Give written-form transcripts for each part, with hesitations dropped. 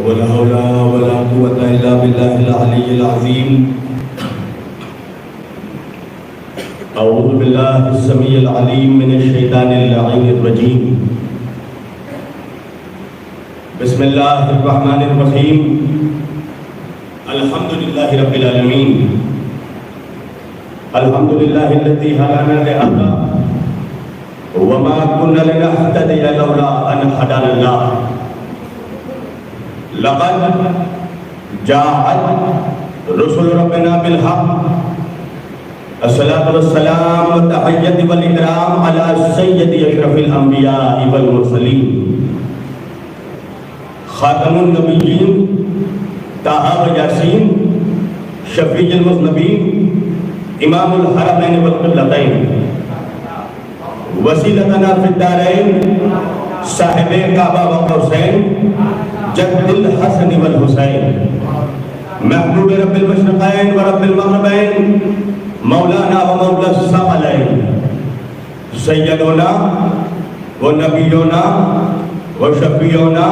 ولا حول ولا قوة إلا بالله العلي العظيم. أعوذ بالله السميع العليم من الشيطان اللعين الرجيم. بسم الله الرحمن الرحيم. الحمد لله رب العالمين. الحمد لله الذي هدانا لهذا وما كنا لنهتدي لولا أن هدانا الله. لقد جاءت رسل ربنا بالحق. الصلاة والسلام والتحية والإكرام على سيد أشرف الأنبياء والمرسلين خاتم النبيين طه وياسين شفيع المذنبين امام الحرمين والقبلتين وسيلتنا في الدارين صاحب کعبہ و قوسین جد الحسن والحسین محبوب رب المشرقین و رب المغربین مولانا و مولا الثقلین سیدنا و نبینا و شفیعنا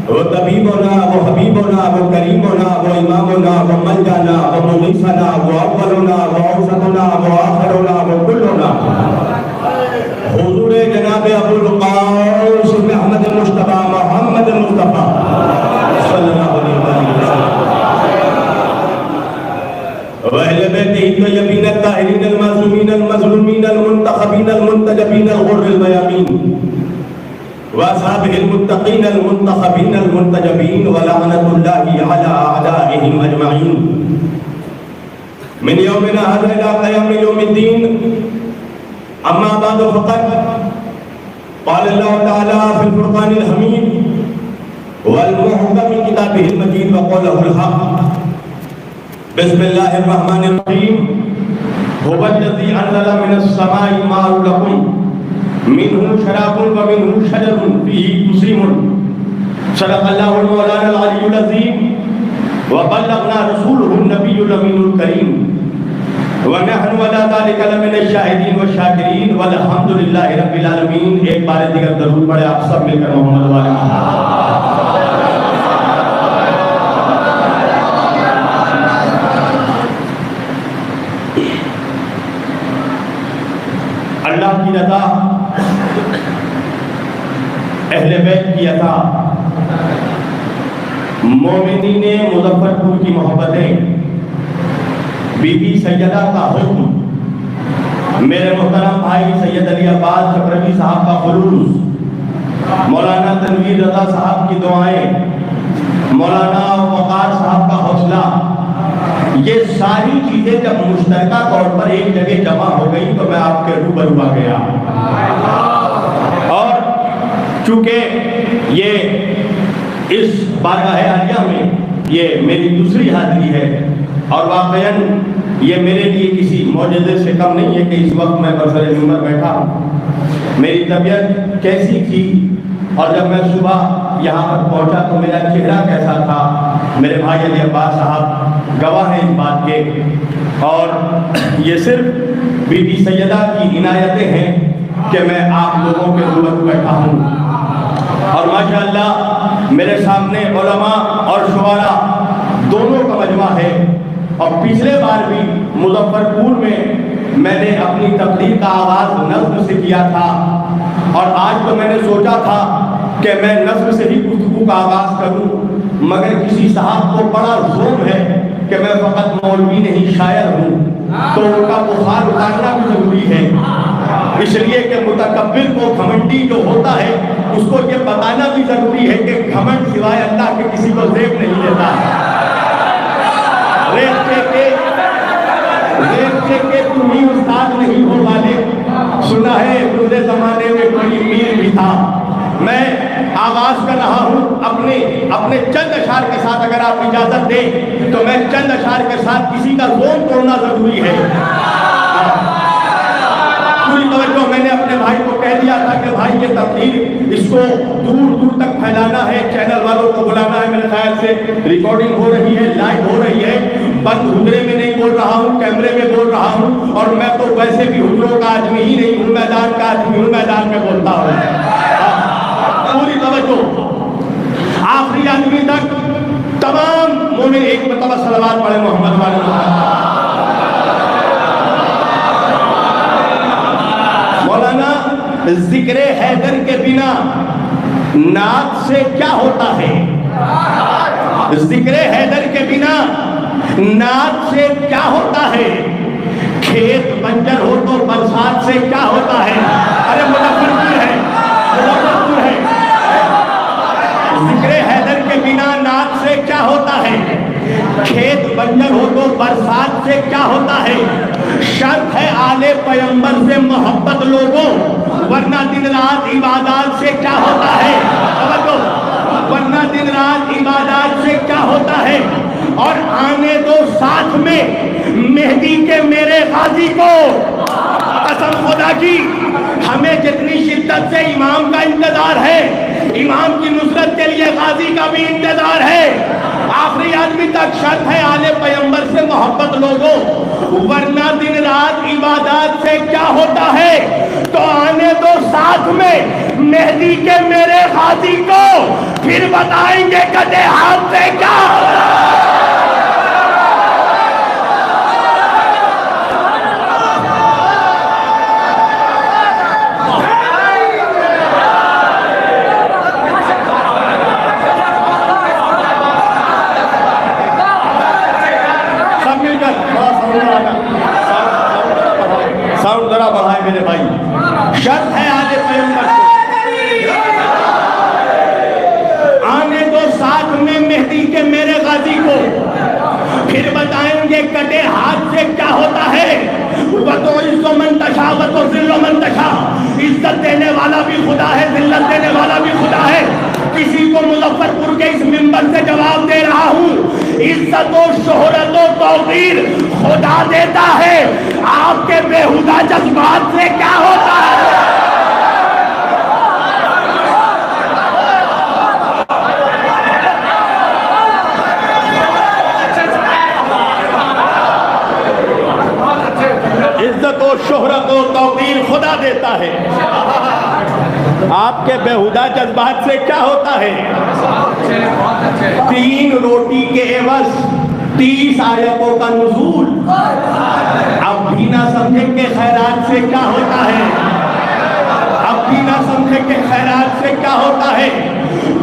و طبیبنا و حبیبنا و کریمنا و امامنا و ملجانا و مغیثنا و اولنا و اوسطنا و آخرنا و کلنا حضور جناب ابو القاسم احمد مصطفیٰ محمد مصطفیٰ صلی اللہ علیہ وسلم وأهل بيته الطيبين الطاهرين المعصومين المظلومين المنتخبين المنتجبين الغر الميامين وأصحابه المتقين المنتخبين المنتجبين ولعنة الله على أعدائهم أجمعين من يومنا هذا إلى قيام يوم الدين. أما بعد فقد قال الله تعالى في الفرقان الحميد والمحكم كتابه المجيد وقوله الحق. بسم الله الرحمن الرحيم. هو الذي أنزل من السماء ماء لكم منه شراب ومنه شجر فيه تسيمون. صدق الله المولانا العلي العظيم وبلغنا رسوله النبي الأمين الكريم ونحن على ذلك لمن الشاهدين والشاكرين والحمد لله رب العالمين. ایک بار دیگر درود پڑھے آپ سب مل کر محمد والے اللہ کی رضا، اہل بیت کی عطا، مومنین مظفر پور کی محبتیں، بی بی سیدہ کا حکم، میرے محترم بھائی سید علی عباس چکروی صاحب کا خلوص، مولانا تنویر رضا صاحب کی دعائیں، مولانا وقار صاحب کا حوصلہ، یہ ساری چیزیں جب مشترکہ طور پر ایک جگہ جمع ہو گئی تو میں آپ کے روبرو آ گیا. اور چونکہ یہ اس بارگاہ عالیہ میں یہ میری دوسری حاضری ہے اور واقعاً یہ میرے لیے کسی معجزے سے کم نہیں ہے کہ اس وقت میں برسر منبر بیٹھا ہوں. میری طبیعت کیسی تھی اور جب میں صبح یہاں پر پہنچا تو میرا چہرہ کیسا تھا، میرے بھائی علی عباس صاحب گواہ ہیں اس بات کے. اور یہ صرف بی بی سیدہ کی عنایتیں ہیں کہ میں آپ لوگوں کے روبرو بیٹھا ہوں. اور ماشاءاللہ میرے سامنے علماء اور شعراء دونوں کا مجمع ہے. اور پچھلے بار بھی مظفر پور میں نے اپنی تقریر کا آغاز نظم سے کیا تھا اور آج تو میں نے سوچا تھا کہ میں نظم سے ہی گفتگو کا آغاز کروں، مگر کسی صاحب کو بڑا ظلم ہے کہ میں فقط مولوی نہیں شاعر ہوں تو ان کا بخار اتارنا بھی ضروری ہے. اس لیے کہ متکبر کو گھمنڈی جو ہوتا ہے اس کو یہ بتانا بھی ضروری ہے کہ گھمنڈ سوائے اللہ کے کسی کو زیب نہیں دیتا. تم ہی استاد نہیں ہو والے، سنا ہے پورے زمانے میں کوئی میر بھی تھا. میں آغاز کر رہا ہوں اپنے چند اشعار کے ساتھ، اگر آپ اجازت دیں تو میں چند اشعار کے ساتھ کسی کا زون توڑنا ضروری ہے. پوری توجہ میں نے اپنے بھائی کو کہہ دیا تھا کہ بھائی یہ تقریر اس کو دور دور تک پھیلانا ہے، چینل والوں کو بلانا ہے. میرے خیال سے ریکارڈنگ ہو رہی ہے، لائیو ہو رہی ہے. بند حجرے میں نہیں بول رہا ہوں، کیمرے میں بول رہا ہوں. اور میں تو ویسے بھی حجروں کا آدمی ہی نہیں ہوں، میدان کا آدمی ہوں، میدان میں بولتا ہوں. پوری توجہ. آخری آدمی تک تمام مومن ایک مرتبہ صلوات پڑھے محمد والے مولانا ذکر حیدر کے بنا نعت سے کیا ہوتا ہے؟ ذکر حیدر کے بنا نعت سے کیا ہوتا ہے؟ کھیت بنجر ہو تو برسات سے کیا ہوتا ہے؟ ارے مظفرپور ہے، مظفرپور ہے۔ ذکر حیدر کے بنا نعت سے کیا ہوتا ہے؟ کھیت بنجر ہو تو برسات سے کیا ہوتا ہے؟ شرط ہے آل پیغمبر سے محبت لوگوں، ورنہ دن رات عبادات سے کیا ہوتا ہے؟ ورنہ دن رات عبادات سے کیا ہوتا ہے؟ اور آنے دو ساتھ میں مہدی کے میرے غازی کو، قسم خدا کی ہمیں جتنی شدت سے امام کا انتظار ہے، امام کی نصرت کے لیے غازی کا بھی انتظار ہے۔ آخری آدمی تک شرط ہے آل پیغمبر سے محبت لوگوں، ورنہ دن رات عبادات سے کیا ہوتا ہے؟ تو آنے دو ساتھ میں مہدی کے میرے غازی کو، پھر بتائیں گے کٹے ہاتھ سے کیا ہوتا ہے۔ ساؤنڈ ذرا بڑھائے میرے بھائی۔ شرط ہے آل پیغمبر سے، آنے دو ساتھ میں مہدی کے میرے غازی کو، پھر بتائیں گے کٹے ہاتھ سے کیا ہوتا ہے۔ وَتُعِزُّ مَن تَشَاءُ وَتُذِلُّ مَن تَشَاءُ، عزت دینے والا بھی خدا ہے، ذلت دینے والا بھی خدا ہے۔ کسی کو مظفرپور کے اس منبر سے جواب دے رہا ہوں، عزت و شہرت و توقیر خدا دیتا ہے، آپ کے بےہودہ جذبات سے کیا ہوتا ہے؟ عزت و شہرت و توقیر خدا دیتا ہے، آپ کے بےہودہ جذبات سے کیا ہوتا ہے؟ 3 روٹی کے عوض 30 آیتوں کا نزول، اب بھی نہ سمجھیں کہ خیرات سے کیا ہوتا ہے، اب بھی نہ سمجھیں کہ خیرات سے کیا ہوتا ہے۔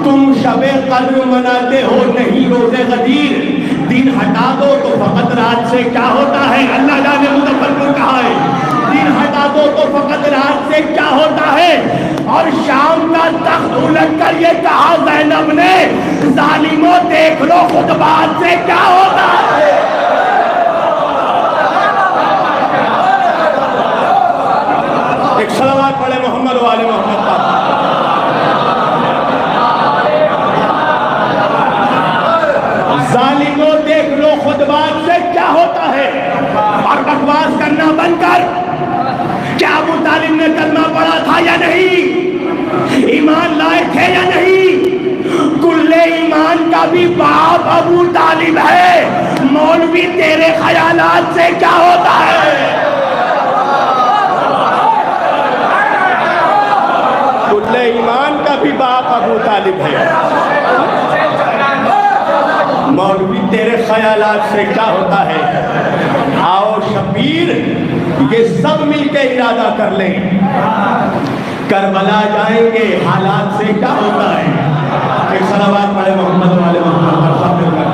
تم شب قدر مناتے ہو نہیں روز غدیر، دن ہٹا دو تو فقط رات سے کیا ہوتا ہے۔ اللہ جانے مظفرپور کہا ہے، دن ہٹا دو تو فقط رات سے کیا ہوتا ہے۔ اور شام کا تخت الٹ کر یہ کہا زینب نے، ظالموں دیکھ لو خطبات سے کیا ہوتا ہے۔ ایک صلوات پڑھے محمد و آل محمد پر۔ ظالموں دیکھ لو خطبات سے کیا ہوتا ہے۔ اور بکواس کرنا بند کر، کیا ابو طالب نے کلمہ پڑھا تھا یا نہیں؟ ایمان لائے تھے یا نہیں؟ کل ایمان کا بھی باپ ابو طالب ہے۔ مولوی تیرے خیالات سے کیا ہوتا ہے؟ کل ایمان کا بھی باپ ابو طالب ہے، مولوی تیرے خیالات سے کیا ہوتا ہے۔ آؤ شبیر یہ سب مل کے ارادہ کر لیں، کربلا جائیں گے حالات سے کیا ہوتا ہے۔ ایک صلوات پڑھے محمد والے محمد پر سب مل کر۔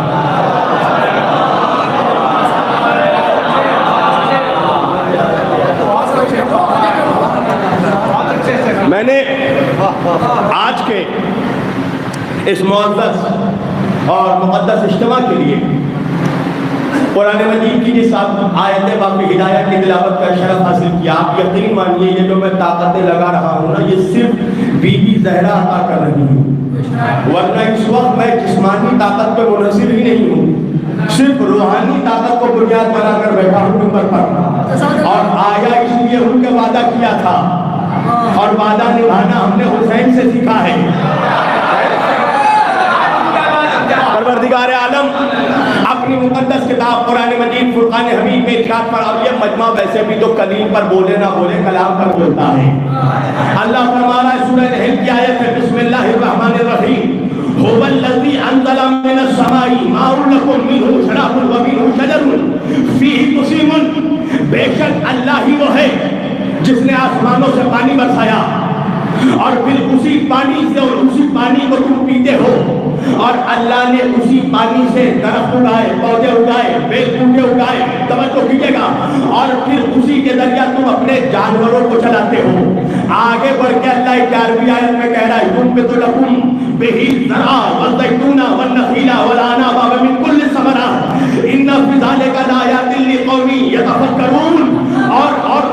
میں نے آج کے اس معزز اور مقدس اجتماع کے لیے قرآن مجید کی جس آیت باقی ہدایت کی تلاوت کا شرف حاصل کیا، آپ یقین مانیے یہ جو میں طاقتیں لگا رہا ہوں نا، یہ صرف بی بی زہرا عطا کر رہی ہوں، ورنہ اس وقت میں جسمانی طاقت پہ منحصر ہی نہیں ہوں، صرف روحانی طاقت کو بنیاد بنا کر بیٹھا ہوں نمبر پر۔ اور آیا اس لیے ان کے وعدہ کیا تھا، اور وعدہ نبھانا ہم نے حسین سے سیکھا ہے۔ پروردگار عالم اپنی مقدس کتاب قرآن مجید فرقان حمید میں ارشاد پر، اب یہ مجمع ویسے بھی تو کلیم پر بولے نہ بولے کلام پر بولتا ہے۔ اللہ فرما رہا ہے سورہ نحل کی آیت ہے، بسم اللہ الرحمن الرحیم، هو الذي انزل من السماء ماء لكم منه شراب ومنه شجر فيه تسيمون. بے شک اللہ ہی وہ ہے جس نے آسمانوں سے پانی برسایا اور پھر اسی پانی سے اور اسی پانی کو تم پیتے ہو، اور اللہ نے اسی پانی سے درخت اگائے، پودے اگائے، بیل بوٹے اگائے، توجہ کیجیے گا، اور پھر اسی کے ذریعہ تم اپنے جانوروں کو چلاتے ہو. آگے بڑھ کے اللہ 11ویں آیت میں کہہ رہا ہے تنبت لکم بہ الزرع والزیتون والنخیل والعناب ومن کل الثمرات ان فی ذلک لآیات لقوم یتفکرون. اور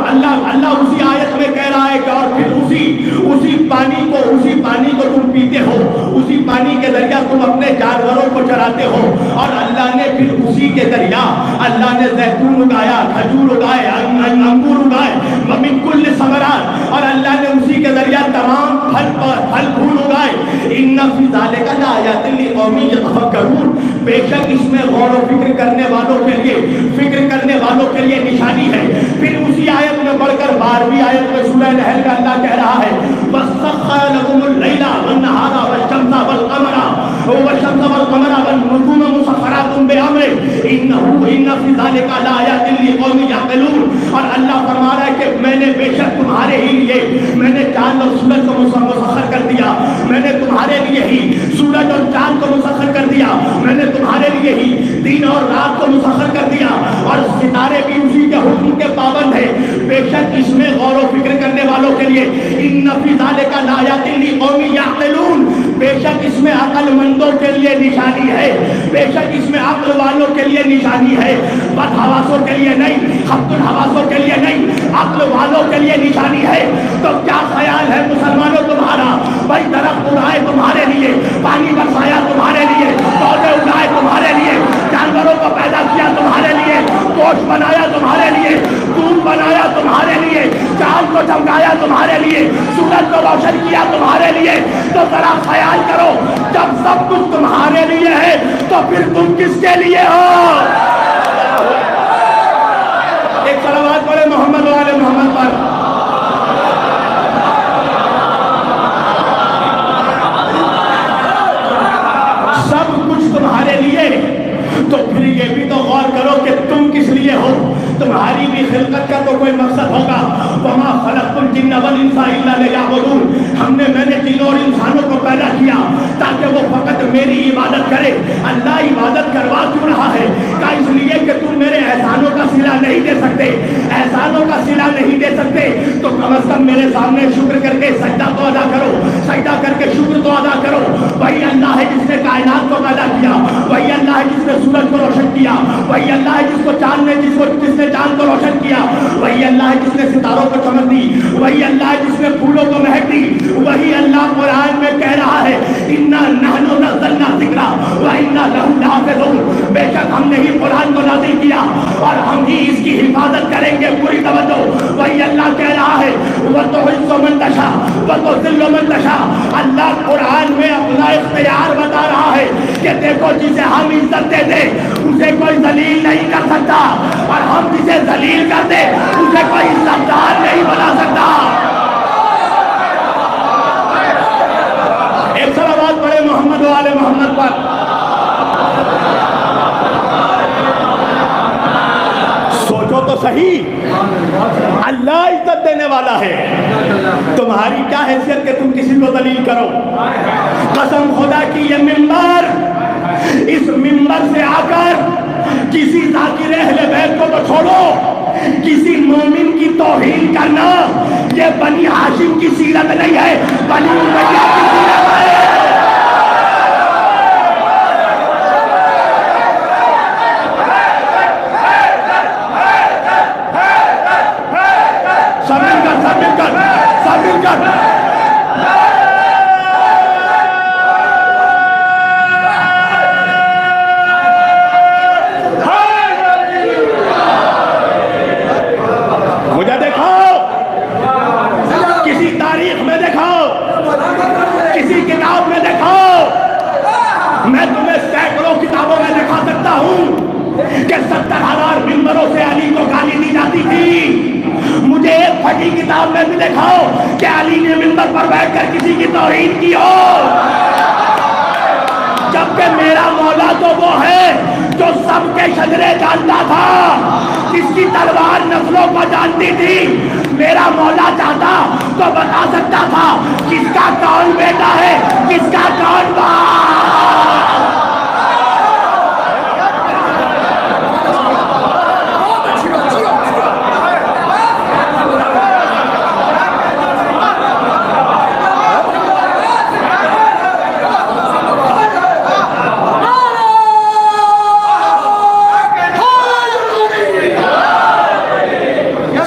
اللہ اسی آیت میں کہہ رہا ہے کہ اور پھر اسی پانی کو تم پیتے ہو، اسی پانی کے ذریعہ تم اپنے جانوروں کو چراتے ہو، اور اللہ نے پھر اسی کے ذریعہ اللہ نے زیتون اگایا، کھجور اگائے، انگور اگائے، ومن کل ثمرات، اور اللہ نے اسی کے ذریعہ تمام پھل پھول اگائے. ان فی ذلک لآیات لقوم یتفکرون. بے شک اس میں غور و فکر کرنے والوں کے لیے نشانی ہے. پھر اسی آیت میں بڑھ کر 12ویں آیت میں سورہ نحل کا اللہ کہہ رہا ہے وَسَخَّرَ لَكُمُ اللَّيْلَ وَالنَّهَارَ وَالشَّمْسَ وَالْقَمَرَ وَالنُّجُومَ مُسَخَّرَاتٌ بِأَمْرِهِ إِنَّ فِي ذَلِكَ لَآيَاتٍ لِقَوْمٍ يَعْقِلُونَ. اور اللہ فرما رہا ہے کہ میں نے بے شک تمہارے ہی لیے میں نے چاند اور سورج کو مسخر کر دیا، میں نے تمہارے لیے ہی سورج اور چاند کو مسخر کر دیا، میں نے تمہارے لیے ہی دن اور رات کو مسخر کر دیا، اور ستارے بھی اسی کے حکم کے پابند ہیں. بے شک اس میں غور و فکر کرنے والوں کے لیے ان فی ذلک لآیات لقوم یعقلون. بے شک اس میں عقل مندوں کے لیے نشانی ہے، بے شک اس میں عقل والوں کے لیے نشانی ہے، بد حواسوں کے لیے نہیں، خبط الحواسوں کے لیے نہیں، عقل والوں کے لیے نشانی ہے. تو کیا خیال ہے مسلمانوں تمہارا؟ بھائی درخت اگائے تمہارے لیے، پانی برسایا تمہارے لیے، پودے اگائے تمہارے لیے، جانوروں کو پیدا کیا تمہارے لیے، گوشت بنایا تمہارے لیے، دودھ بنایا تمہارے لیے، چاند کو چمکایا تمہارے لیے، سورج کو روشن کیا تمہارے لیے. تو ذرا خیال کرو جب سب کچھ تمہارے لیے ہے تو پھر تم کس کے لیے ہو؟ ایک صلوات پڑھے محمد و آل محمد پر. سب کچھ تمہارے لیے تو پھر یہ بھی تو غور کرو کہ تم کس لیے ہو. تمہاری بھی خلقت کا تو کوئی مقصد ہوگا. وما خلقت الجن والانس الا لیعبدون. میں نے جنوں اور انسانوں کو پیدا کیا تاکہ وہ فقط میری عبادت کرے. اللہ عبادت کروا کیوں رہا ہے؟ کیا اس لیے کہ تم میرے احسانوں کا صلہ نہیں دے سکتے؟ احسانوں کا صلہ نہیں دے سکتے تو کم از کم میرے سامنے شکر کر کے سجدہ تو ادا کرو، سجدہ کر کے شکر تو ادا کرو. وہی اللہ ہے جس نے کائنات کو پیدا کیا، وہی اللہ ہے جس نے سورج کو روشن کیا، وہی اللہ ہے جس نے چاند کو روشن کیا، وہی اللہ ہے جس نے ستاروں کو چمک دی، وہی اللہ ہے جس نے پھولوں کو مہک دی. وہی اللہ قرآن میں کہہ رہا ہے اِنَّا نَحْنُ نَزَّلْنَا الذِّكْرَ وَإِنَّا لَهُ لَحَافِظُونَ. بے شک ہم نے ہی قرآن کو نازل کیا اور ہم ہی اس کی حفاظت کریں گے. پوری توجہ. وہی اللہ کہہ رہا ہے وَتُعِزُّ مَن تَشَاءُ وَتُذِلُّ مَن تَشَاءُ. اللہ قرآن میں اپنا اختیار بتا رہا ہے کہ دیکھو جسے ہم عزت دے دیں اسے کوئی ذلیل نہیں کر سکتا، اور ہم جسے ذلیل کر دیں اسے کوئی عزتدار نہیں بنا سکتا. ایک صلوات پڑھے محمد و آل محمد پر. سوچو تو صحیح، اللہ عزت دینے والا ہے. تمہاری کیا حیثیت کہ تم کسی کو ذلیل کرو؟ قسم خدا کی یہ ممبر، اس ممبر سے آ کر کسی ذاکر اہل بیت کو تو چھوڑو، کسی مومن کی توہین کرنا یہ بنی ہاشم کی سیرت نہیں ہے، بنی امیہ کی سیرت ہے. میں تمہیں سینکڑوں کتابوں میں دکھا سکتا ہوں کہ 70,000 ممبروں سے علی کو گالی دی جاتی تھی. مجھے ایک پھٹی کتاب میں بھی دکھاؤ کہ علی نے ممبر پر بیٹھ کر کسی کی توہین کی ہو. جبکہ میرا مولا تو وہ ہے جو سب کے شجرے جانتا تھا، جس کی تلوار نسلوں کو جانتی تھی۔ میرا مولا چاہتا تو بتا سکتا تھا کس کا کون بیٹا ہے، کس کا کون باپ۔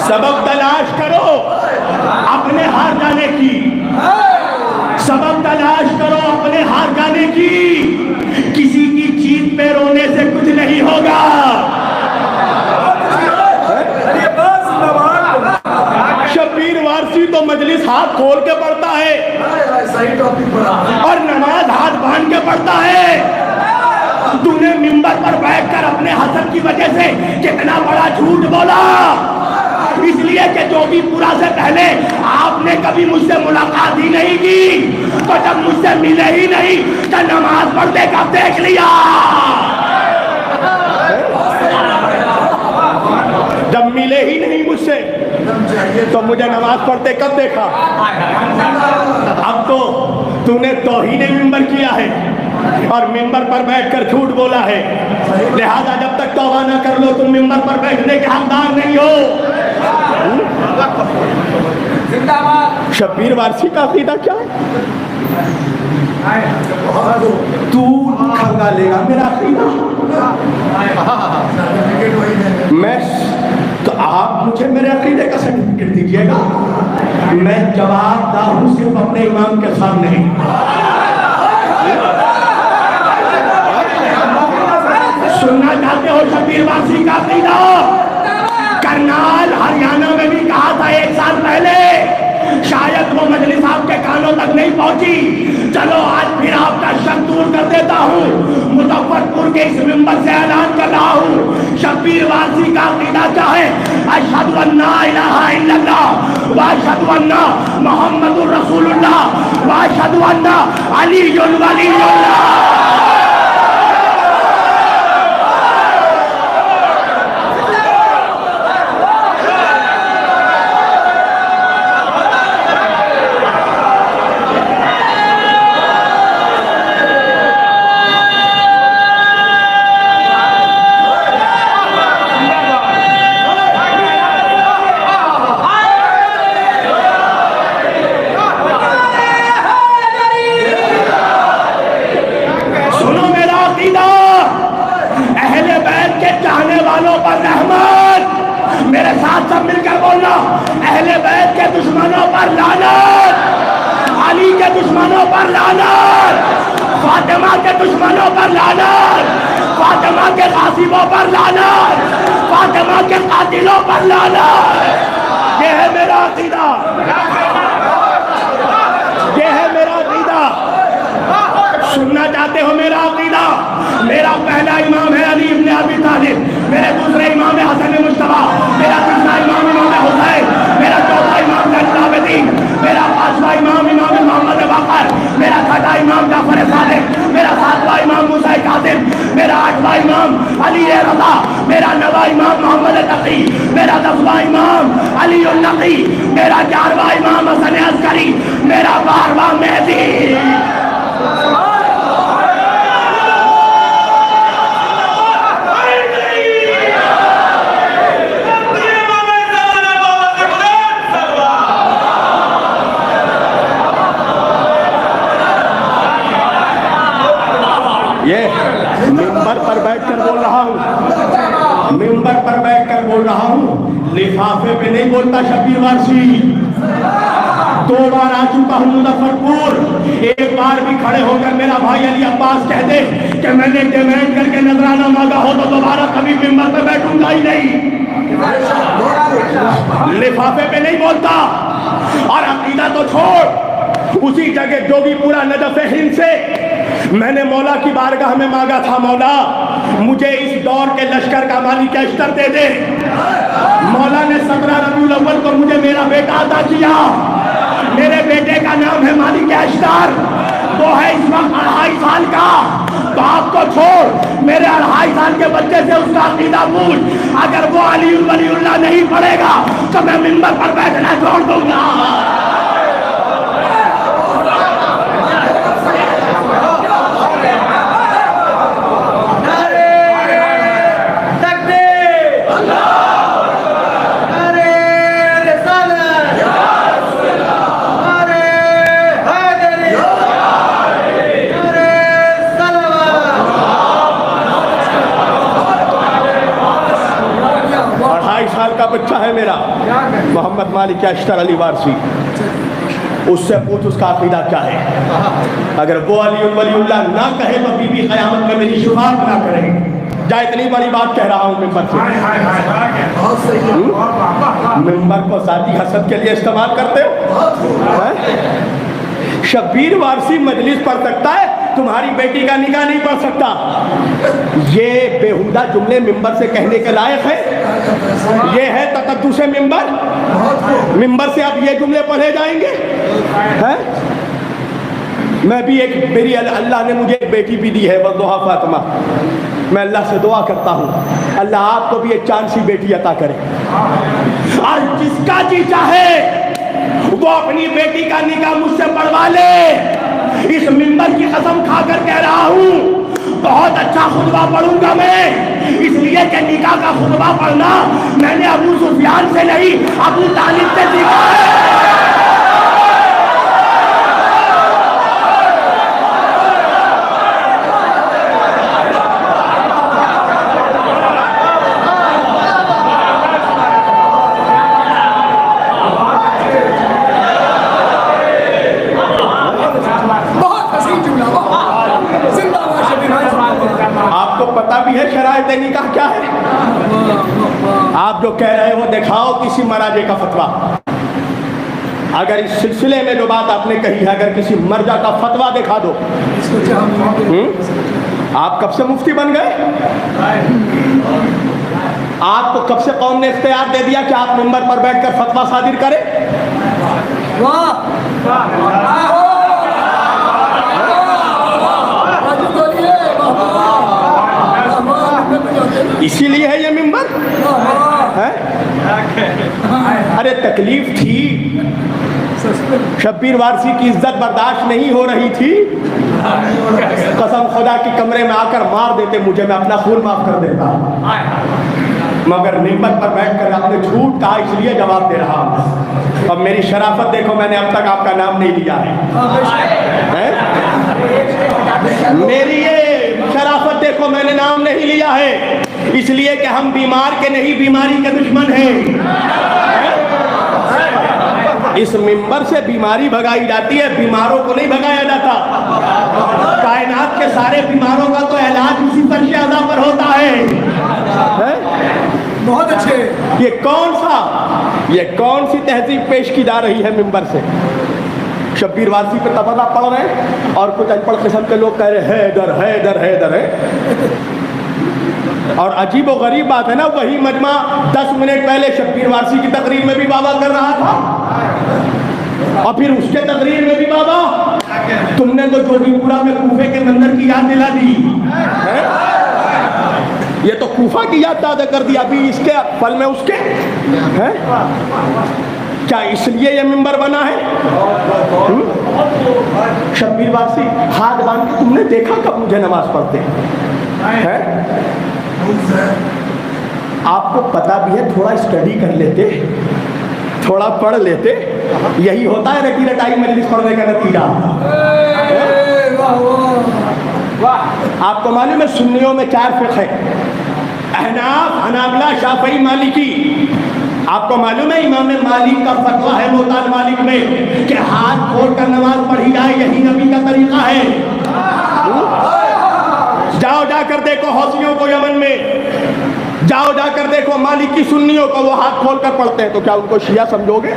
سبب تلاش کرو اپنے ہار جانے کی، سبب تلاش کرو اپنے ہار جانے کی، کسی کی جیت پہ رونے سے کچھ نہیں ہوگا۔ شبیر وارسی تو مجلس ہاتھ کھول کے پڑھتا ہے اور نماز ہاتھ باندھ کے پڑھتا ہے۔ تو نے منبر پر بیٹھ کر اپنے حسد کی وجہ سے کتنا بڑا جھوٹ بولا، اس لیے کہ جو بھی پورا سے پہلے آپ نے کبھی مجھ سے ملاقات ہی نہیں کی، تو جب مجھ سے ملے ہی نہیں تو نماز پڑھتے کب دیکھ لیا؟ جب ملے ہی نہیں مجھ سے تو مجھے نماز پڑھتے کب دیکھا؟ اب تو نے توہین منبر کیا ہے اور منبر پر بیٹھ کر جھوٹ بولا ہے، لہذا جب تک توبہ نہ کر لو تم منبر پر بیٹھنے کے حقدار نہیں ہو۔ شبیر وارسی کا عقیدہ کیا ہے؟ تو کھنگالے گا میرا عقیدہ؟ میں تو آپ مجھے میرے عقیدے کا سرٹیفکیٹ دیجیے گا، میں جواب دہ ہوں صرف اپنے امام کے سامنے۔ سننا چاہتے ہو شبیر وارسی کا عقیدہ؟ کرنال ہریانہ میں بھی کہا تھا 1 سال پہلے، شاید وہ مجلس آپ کے کانوں تک نہیں پہنچی۔ چلو آج پھر آپ کا شک دور کر دیتا ہوں، مظفر پور کے اس منبر سے اعلان کر رہا ہوں، شبیر وارسی کا عقیدہ کیا ہے؟ اشہد ان لا الہ الا اللہ واشہد ان محمد رسول اللہ واشہد ان علی ولی اللہ۔ میرے ساتھ سب مل کر بولنا، اہل بیت کے دشمنوں پر لعنت، علی کے دشمنوں پر لعنت، فاطمہ کے دشمنوں پر لعنت، فاطمہ کے غاصبوں پر لعنت، فاطمہ کے قاتلوں پر لعنت۔ یہ ہے میرا عقیدہ، یہ ہے میرا عقیدہ۔ سننا چاہتے ہو میرا عقیدہ؟ میرا پہلا امام ہے علی ابن ابی طالب، میرے دوسرے امام ہے حسن مجتبیٰ، میرا تیسرا امام امام حسین، میرا چوتھا امام زین العابدین، میرا پانچواں امام امام محمد باقر، میرا چھٹا امام جعفر صادق، میرا ساتواں امام موسیٰ کاظم، میرا آٹھواں امام علی رضا، میرا نواں امام محمد تقی، میرا 10واں امام علی النقی، میرا 11واں امام حسن عسکری، میرا 12واں مہدی۔ یہ منبر پر بیٹھ کر بول رہا ہوں، منبر پر بیٹھ کر بول رہا ہوں، لفافے پہ نہیں بولتا شبیر وارسی۔ 2 بار آ چکا ہوں مظفر پور، ایک بار بھی کھڑے ہو کر میرا بھائی علی عباس کہہ دے کہ میں نے ڈیمانڈ کر کے نذرانہ مانگا ہو تو دوبارہ کبھی منبر پہ بیٹھوں گا ہی نہیں۔ لفافے پہ نہیں بولتا۔ اور عقیدہ تو چھوڑ، اسی جگہ جوگی پورا نجف ہند سے میں نے مولا کی بارگاہ میں مانگا تھا، مولا مجھے اس دور کے لشکر کا مالک اشتر دے دے۔ مولا نے 17 ربیع الاول کو مجھے میرا بیٹا عطا کیا، میرے بیٹے کا نام ہے مالک اشتر۔ وہ ہے اس وقت 2.5 سال کا. باپ کو چھوڑ, میرے 2.5 سال کے بچے سے اس کا عقیدہ پوچھ. اگر وہ علی ولی اللہ نہیں پڑھے گا تو میں منبر پر بیٹھنا چھوڑ دوں گا. بچہ ہے میرا محمد مالک اشتر علی وارثی, اس سے پوچھ اس کا عقیدہ کیا ہے. اگر وہ علی ولی اللہ نہ کہے تو بی بی قیامت میں میری شفاعت نہ کرے. جا اتنی بڑی بات کہہ رہا ہوں ممبر سے, ممبر کو ذاتی حسد کے لیے استعمال کرتے ہو. شبیر وارثی مجلس پڑھ سکتا ہے, تمہاری بیٹی کا نکاح نہیں پڑھ سکتا. یہ بےہودہ جملے ممبر سے کہنے کے لائق ہے؟ یہ ہے تقدس ممبر؟ ممبر سے اب یہ جملے پڑھے جائیں گے؟ میں بھی میری اللہ نے مجھے ایک بیٹی بھی دی ہے, والضحیٰ فاطمہ. میں اللہ سے دعا کرتا ہوں اللہ آپ کو بھی ایک چاند سی بیٹی عطا کرے, اور جس کا جی چاہے وہ اپنی بیٹی کا نکاح مجھ سے پڑھوا لے. اس ممبر کی قسم کھا کر کہہ رہا ہوں, بہت اچھا خطبہ پڑھوں گا میں, اس لیے کہ نکاح کا خطبہ پڑھنا میں نے ابو سفیان سے نہیں ابو طالب سے سیکھا ہے. شرائط نکاح کیا ہے؟ آپ جو کہہ رہے ہو دکھاؤ کسی مراجع کا فتویٰ. اگر اس سلسلے میں جو بات آپ نے کہی ہے, اگر کسی مرجع کا فتویٰ دکھا دو. آپ کب سے مفتی بن گئے؟ آپ کو کب سے قوم نے اختیار دے دیا کہ آپ منبر پر بیٹھ کر فتویٰ صادر کریں؟ اسی لیے ہے یہ ممبر. ارے تکلیف تھی, شبیر وارثی کی عزت برداشت نہیں ہو رہی تھی. قسم خدا کی کمرے میں آ کر مار دیتے مجھے, میں اپنا خون معاف کر دیتا, مگر ممبر پر بیٹھ کر آپ نے جھوٹ کہا اس لیے جواب دے رہا ہوں. اب میری شرافت دیکھو, میں نے اب تک آپ کا نام نہیں لیا ہے. میری یہ شرافت دیکھو, میں نے نام نہیں لیا ہے, اس لیے کہ ہم بیمار کے نہیں بیماری کے دشمن ہیں. اس ممبر سے بیماری بھگائی جاتی ہے, بیماروں کو نہیں بھگایا جاتا. کائنات کے سارے بیماروں کا تو علاج اسی فرش اعضا پر ہوتا ہے. بہت اچھے. یہ کون سی تہذیب پیش کی جا رہی ہے ممبر سے؟ شبیر وارثی پہ تبادلہ پڑھ رہے ہیں اور کچھ ان پڑھ قسم کے لوگ کہہ رہے حیدر ہے. اور عجیب و غریب بات ہے نا, وہی مجمع 10 منٹ پہلے شبیر وارثی کی تقریر میں بھی بابا کر رہا تھا, اور پھر اس کے تقریر میں بھی بابا. تم نے تو جوگی پورا میں کوفے کے منظر کی یاد دلا دی. یہ تو کوفہ کی یاد تازہ کر دی ابھی اس کے پل میں اس کے. کیا اس لیے یہ ممبر بنا ہے؟ شبیر وارثی ہاتھ باندھ کے تم نے دیکھا کب مجھے نماز پڑھتے ہیں؟ آپ کو پتا بھی ہے, تھوڑا اسٹڈی کر لیتے, تھوڑا پڑھ لیتے. یہی ہوتا ہے رٹی رٹائی مجلس پڑھنے کا نتیجہ. آپ کو معلوم ہے سنیوں میں 4 فرقے ہیں, احناف, حنابلہ, شافعی, مالکی. آپ کو معلوم ہے امام مالک کا فتویٰ ہے موطا مالک میں کہ ہاتھ کھول کر نماز پڑھی جائے, یہی نبی کا طریقہ ہے. جاؤ جا کر دیکھو حوثیوں کو یمن میں, جاؤ جا کر دیکھو مالکی سنیوں کو, وہ ہاتھ کھول کر پڑھتے ہیں. تو کیا ان کو شیعہ سمجھو گے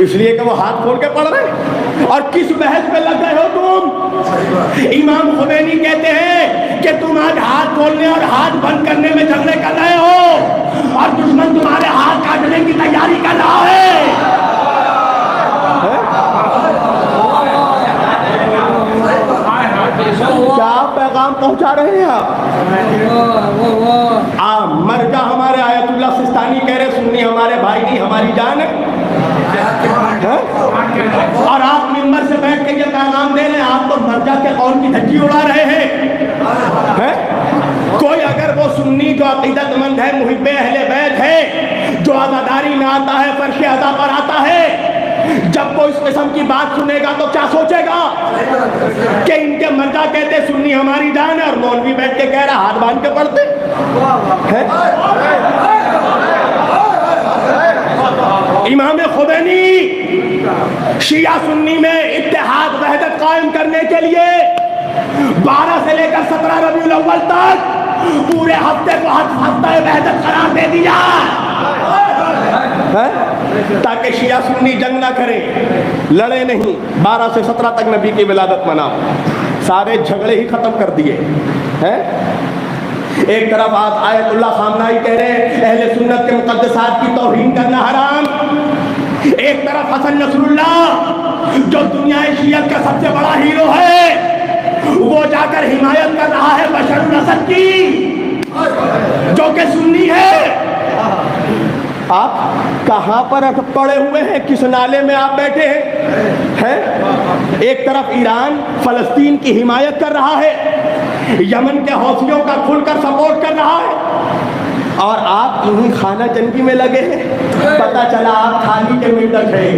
اس لیے کہ وہ ہاتھ کھول کے پڑھ رہے ہیں؟ اور کس بحث پہ لگ گئے ہو تم؟ امام خمینی کہتے ہیں کہ تم آج ہاتھ کھولنے اور ہاتھ بند کرنے میں جھگڑے کر رہے ہو, اور دشمن تمہارے ہاتھ کاٹنے کی تیاری کر رہا ہے. پہنچا رہے ہیں آپ؟ مرجع ہمارے آیت اللہ سستانی کہہ رہے سنی ہمارے بھائی نہیں ہماری جان ہے، اور آپ ممبر سے بیٹھ کے یہ پیغام دے رہے ہیں، آپ تو مرجع کے قول کی دھجی اڑا رہے ہیں۔ کوئی اگر وہ سنی جو عقیدت مند ہے، محب اہل بیت ہے، جو عزاداری میں آتا ہے، فرش عزا پر آتا ہے، جب وہ اس قسم کی بات سنے گا تو کیا سوچے گا کہ ان کے مرجع کہتے سنی ہماری جان ہے، اور مولوی بیٹھ کے کہہ رہا ہاتھ باندھ کے پڑھتے ہیں۔ امام خمینی شیعہ سنی میں اتحاد وحدت قائم کرنے کے لیے 12 سے لے کر 17 ربیع الاول تک پورے ہفتے کو ہفتہ وحدت قرار دے دیا تاکہ شیعہ سنی جنگ نہ کریں، لڑے نہیں، 12 سے 17 تک نبی کی ولادت مناؤ، سارے جھگڑے ہی ختم کر دیے ہیں۔ ایک طرف آیت اللہ خامنائی کہہ رہے ہیں اہل سنت کے مقدسات کی توہین کرنا حرام، ایک طرف حسن نصر اللہ جو دنیا شیعت کا سب سے بڑا ہیرو ہے وہ جا کر حمایت کر رہا ہے بشر الاسد کی جو کہ سنی ہے۔ آپ کہاں پر پڑے ہوئے ہیں؟ کس نالے میں آپ بیٹھے ہیں؟ ایک طرف ایران فلسطین کی حمایت کر رہا ہے، یمن کے حوثیوں کا کھل کر سپورٹ کر رہا ہے، اور آپ انہیں خانہ جنگی میں لگے ہیں۔ پتہ چلا آپ تھالی کے منڈک ہیں۔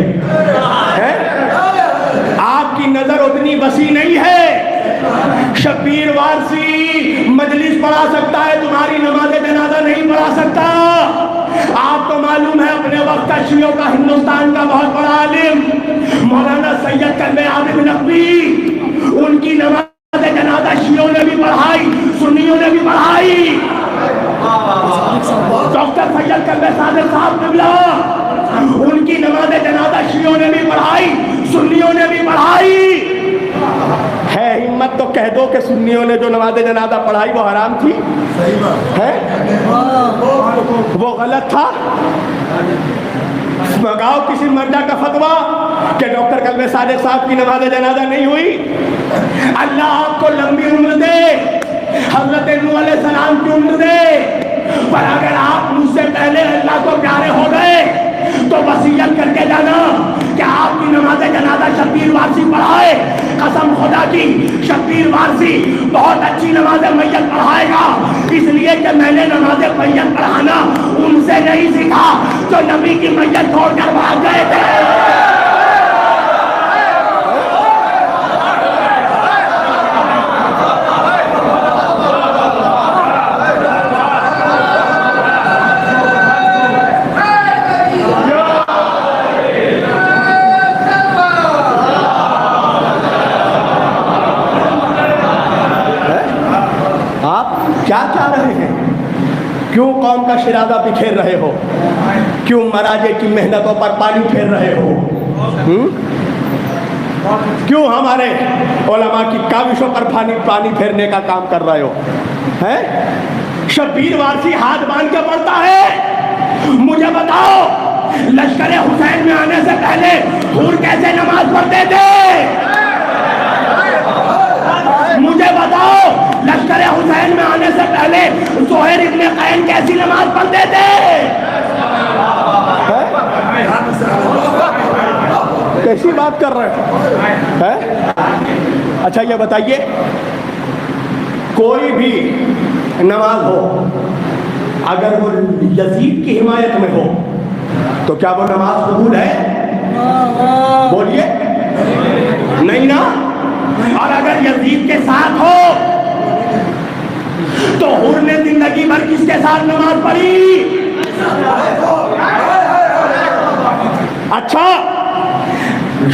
آپ کی نظر اتنی وسیع نہیں ہے، شبیر وارسی مجلس پڑھا سکتا ہے، تمہاری نماز جنازہ نہیں پڑھا سکتا۔ آپ کو معلوم ہے اپنے وقت کا شیعوں کا ہندوستان کا بہت بڑا عالم مولانا سید کلب عابد نقوی، ان کی نماز جنازہ شیعوں نے بھی پڑھائی، سنیوں نے بھی پڑھائی۔ ڈاکٹر سید کلب صادق صاحب قبلہ، ان کی نماز جنازہ شیعوں نے بھی پڑھائی، سنیوں نے بھی پڑھائی۔ ہے ہمت تو کہہ دو کہ سنیوں نے جو نماز جنازہ پڑھائی وہ حرام تھی، وہ غلط تھا؟ منگاؤ کسی مرجع کا فتویٰ کہ ڈاکٹر کلب صادق صاحب کی نماز جنازہ نہیں ہوئی۔ اللہ آپ کو لمبی عمر دے، حضرت نوح علیہ السلام کی عمر دے، پر اگر آپ مجھ سے پہلے اللہ کو پیارے ہو گئے تو وصیت کر کے جانا کہ آپ کی نماز جنازہ شبیر وارسی پڑھائے۔ قسم خدا کی شبیر وارسی بہت اچھی نماز میت پڑھائے گا، اس لیے کہ میں نے نماز میت پڑھانا ان سے نہیں سیکھا جو نبی کی میت چھوڑ کر بھاگ گئے تھے۔ کیا چاہ رہے ہیں؟ کیوں قوم کا شرازہ بکھیر رہے ہو؟ کیوں مراجع کی محنتوں پر پانی پھیر رہے ہو؟ کیوں ہمارے علماء کی کاوشوں پر پانی پھیرنے کا کام کر رہے ہو؟ شبیر وارسی ہاتھ باندھ کے پڑھتا ہے۔ مجھے بتاؤ لشکر حسین میں آنے سے پہلے حور کیسے نماز پڑھتے تھے؟ مجھے بتاؤ لشکر حسین میں آنے سے پہلے زہیر ابن قین کیسی نماز پڑھتے تھے؟ کیسی بات کر رہے ہیں؟ اچھا یہ بتائیے کوئی بھی نماز ہو اگر وہ یزید کی حمایت میں ہو تو کیا وہ نماز قبول ہے؟ بولیے نہیں نا؟ اور اگر یزید کے ساتھ ہو تو حور نے زندگی بھر کس کے ساتھ نماز پڑھی؟ اچھا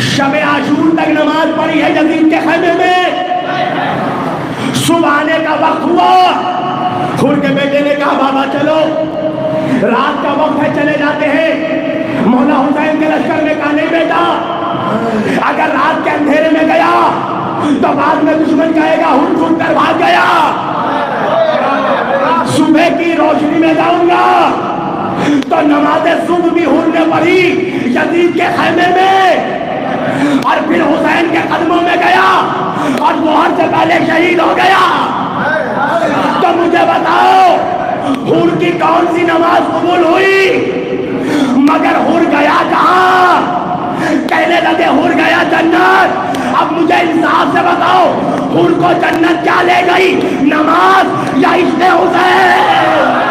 شب عاشور تک نماز پڑھی ہے یزید کے خیمے میں، صبح آنے کا وقت ہوا، حور کے بیٹے نے کہا بابا چلو رات کا وقت ہے چلے جاتے ہیں۔ مولا حسین کے لشکر نے کہا نہیں بیٹا، اگر رات کے اندھیرے میں گیا تو بعد میں دشمن کہے گا حور چھوٹ کر بھاگ گیا، صبح کی روشنی میں جاؤں گا۔ تو نماز صبح بھی حور نے پڑھی یزید کے خیمے میں، اور پھر حسین کے قدموں میں گیا اور ظہر سے پہلے شہید ہو گیا۔ مجھے بتاؤ حور کی کون سی نماز قبول ہوئی؟ مگر حور گیا کہاں؟ کہنے لگے حور گیا جنت۔ اب مجھے انصاف سے بتاؤ حور کو جنت کیا لے گئی، نماز یا عشق حسین؟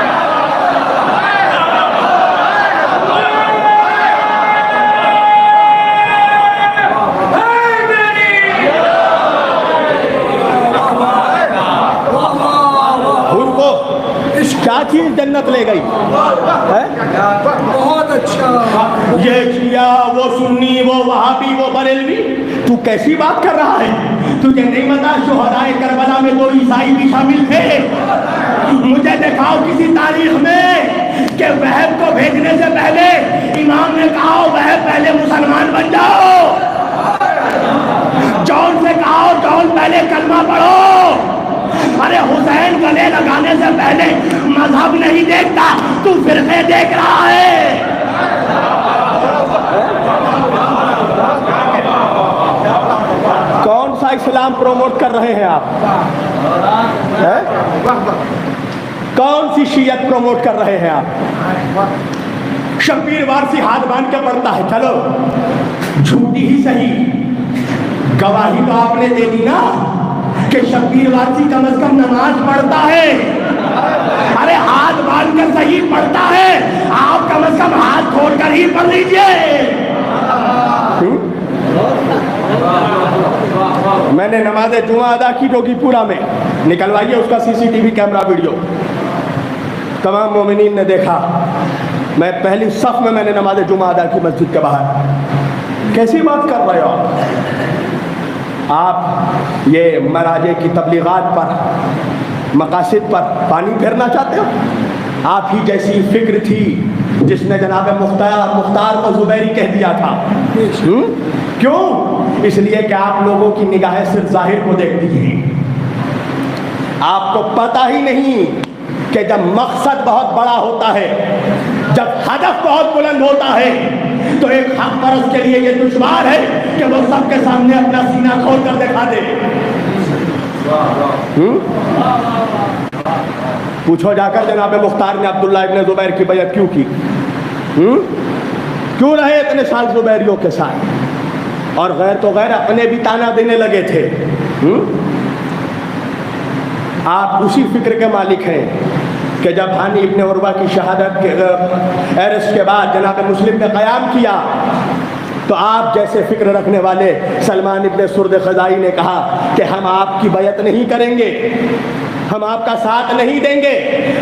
کیا چیز جنت لے گئی؟ بہت اچھا۔ یہ شیعہ، وہ سنی، وہ وہابی، وہ بریلوی، تو کیسی بات کر رہا ہے؟ تجھے نہیں پتا شہدائے کربلا میں تو عیسائی بھی شامل تھے؟ مجھے دکھاؤ کسی تاریخ میں کہ وہب کو بھیجنے سے پہلے امام نے کہا وہب پہلے مسلمان بن جاؤ، جون سے کہا جون پہلے کلمہ پڑھو۔ ارے حسین گلے لگانے سے پہلے مذہب نہیں دیکھتا، تو فرقے دیکھ رہا ہے۔ کون سا اسلام پروموٹ کر رہے ہیں آپ؟ کون سی شیعت پروموٹ کر رہے ہیں آپ؟ شبیر وارسی ہاتھ باندھ کے پڑھتا ہے، چلو جھوٹی ہی صحیح، گواہی تو آپ نے دے دی نا کہ شبیر وارسی کم از کم نماز پڑھتا ہے۔ ارے ہاتھ باندھ کر صحیح پڑھتا ہے، آپ کم از کم ہاتھ کھول کر ہی پڑھ لیجئے۔ میں نے نماز جمعہ ادا کی جوگی پورا میں، نکلوائیے اس کا C C T V camera video, تمام مومنین نے دیکھا۔ میں پہلی صف میں نے نماز جمعہ ادا کی مسجد کے باہر۔ کیسی بات کر رہے ہو آپ؟ یہ مراجع کی تبلیغات پر، مقاصد پر پانی پھیرنا چاہتے ہو؟ آپ ہی جیسی فکر تھی جس نے جناب مختار کو زبیری کہہ دیا تھا۔ کیوں؟ اس لیے کہ آپ لوگوں کی نگاہیں صرف ظاہر کو دیکھتی ہیں، آپ کو پتہ ہی نہیں کہ جب مقصد بہت بڑا ہوتا ہے، جب ہدف بہت بلند ہوتا ہے، تو ایک حق پرست کے لیے یہ دشوار ہے کہ وہ سب کے سامنے اپنا سینہ کھول کر دکھا دے۔ پوچھو جا کر جناب مختار نے عبداللہ ابن زبیر کی بیعت کیوں کی؟ کیوں رہے اتنے سال زبیریوں کے ساتھ؟ اور غیر تو غیر اپنے بھی تانا دینے لگے تھے۔ آپ اسی فکر کے مالک ہیں کہ جب ہانی ابن عروہ کی شہادت کے عرص کے بعد جناب مسلم نے قیام کیا تو آپ جیسے فکر رکھنے والے سلمان ابن سرد خزائی نے کہا کہ ہم آپ کی بیعت نہیں کریں گے، ہم آپ کا ساتھ نہیں دیں گے،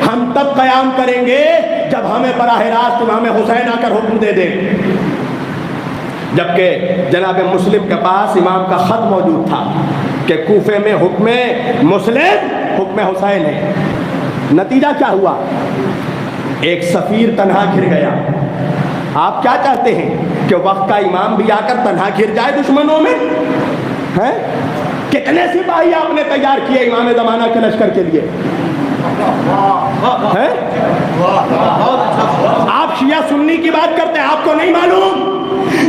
ہم تب قیام کریں گے جب ہمیں براہ راست امام حسین آ کر حکم دے دیں۔ جبکہ جناب مسلم کے پاس امام کا خط موجود تھا کہ کوفے میں حکم مسلم حکم حسین ہے۔ نتیجہ کیا ہوا؟ ایک سفیر تنہا گھر گیا۔ آپ کیا چاہتے ہیں کہ وقت کا امام بھی آ کر تنہا گھر جائے دشمنوں میں؟ کتنے سپاہی آپ نے تیار کیے امام زمانہ کے لشکر کے لیے؟ آپ شیعہ سنی کی بات کرتے ہیں، آپ کو نہیں معلوم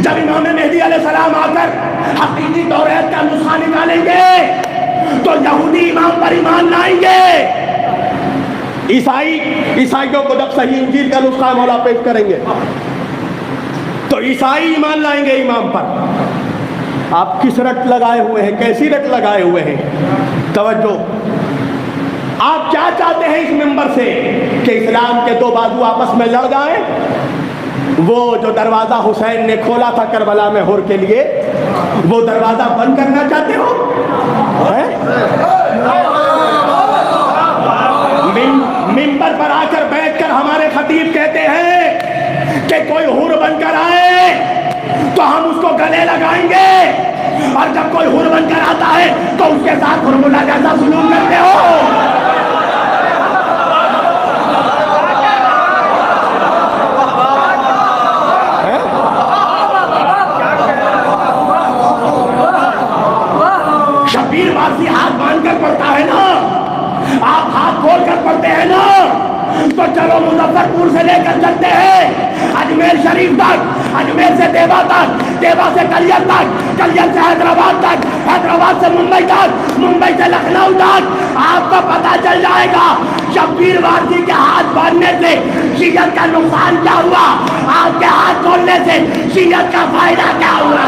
جب امام مہدی علیہ السلام آ کر حقیقی توریت کا نسخہ نکالیں گے تو یہودی امام پر ایمان لائیں گے، عیسائیوں کو جب صحیح انجیل کا نسخہ مولا پیش کریں گے تو عیسائی ایمان لائیں گے امام پر۔ آپ کس رٹ لگائے ہوئے ہیں، کیسی رٹ لگائے ہوئے ہیں؟ توجہ، آپ کیا چاہتے ہیں اس منبر سے کہ اسلام کے دو بازو آپس میں لڑ جائیں؟ وہ جو دروازہ حسین نے کھولا تھا کربلا میں حور کے لیے، وہ دروازہ بند کرنا چاہتے ہو؟ منبر پر آ کر بیٹھ کر ہمارے خطیب کہتے ہیں کہ کوئی حور بن کر آئے تو ہم اس کو گلے لگائیں گے، اور جب کوئی حور بن کر آتا ہے تو اس کے ساتھ حرملہ جیسا سلوک کرتے ہو۔ شبیر واسی ہاتھ باندھ کر پڑھتا ہے نا، آپ ہاتھ کھول کر پڑھتے ہیں نا، تو چلو مظفرپور سے لے کر چلتے ہیں اجمیر شریف تک، اجمیر سے دیوا تک، دیوا سے کلیت تک، کلیت سے حیدرآباد تک، حیدرآباد سے ممبئی تک، ممبئی سے لکھنؤ تک۔ آپ کو پتا چل جائے گا شبیر وارثی کے ہاتھ باندھنے سے شیعت کا نقصان کیا ہوا، آپ کے ہاتھ کھولنے سے شیعت کا فائدہ کیا ہوا۔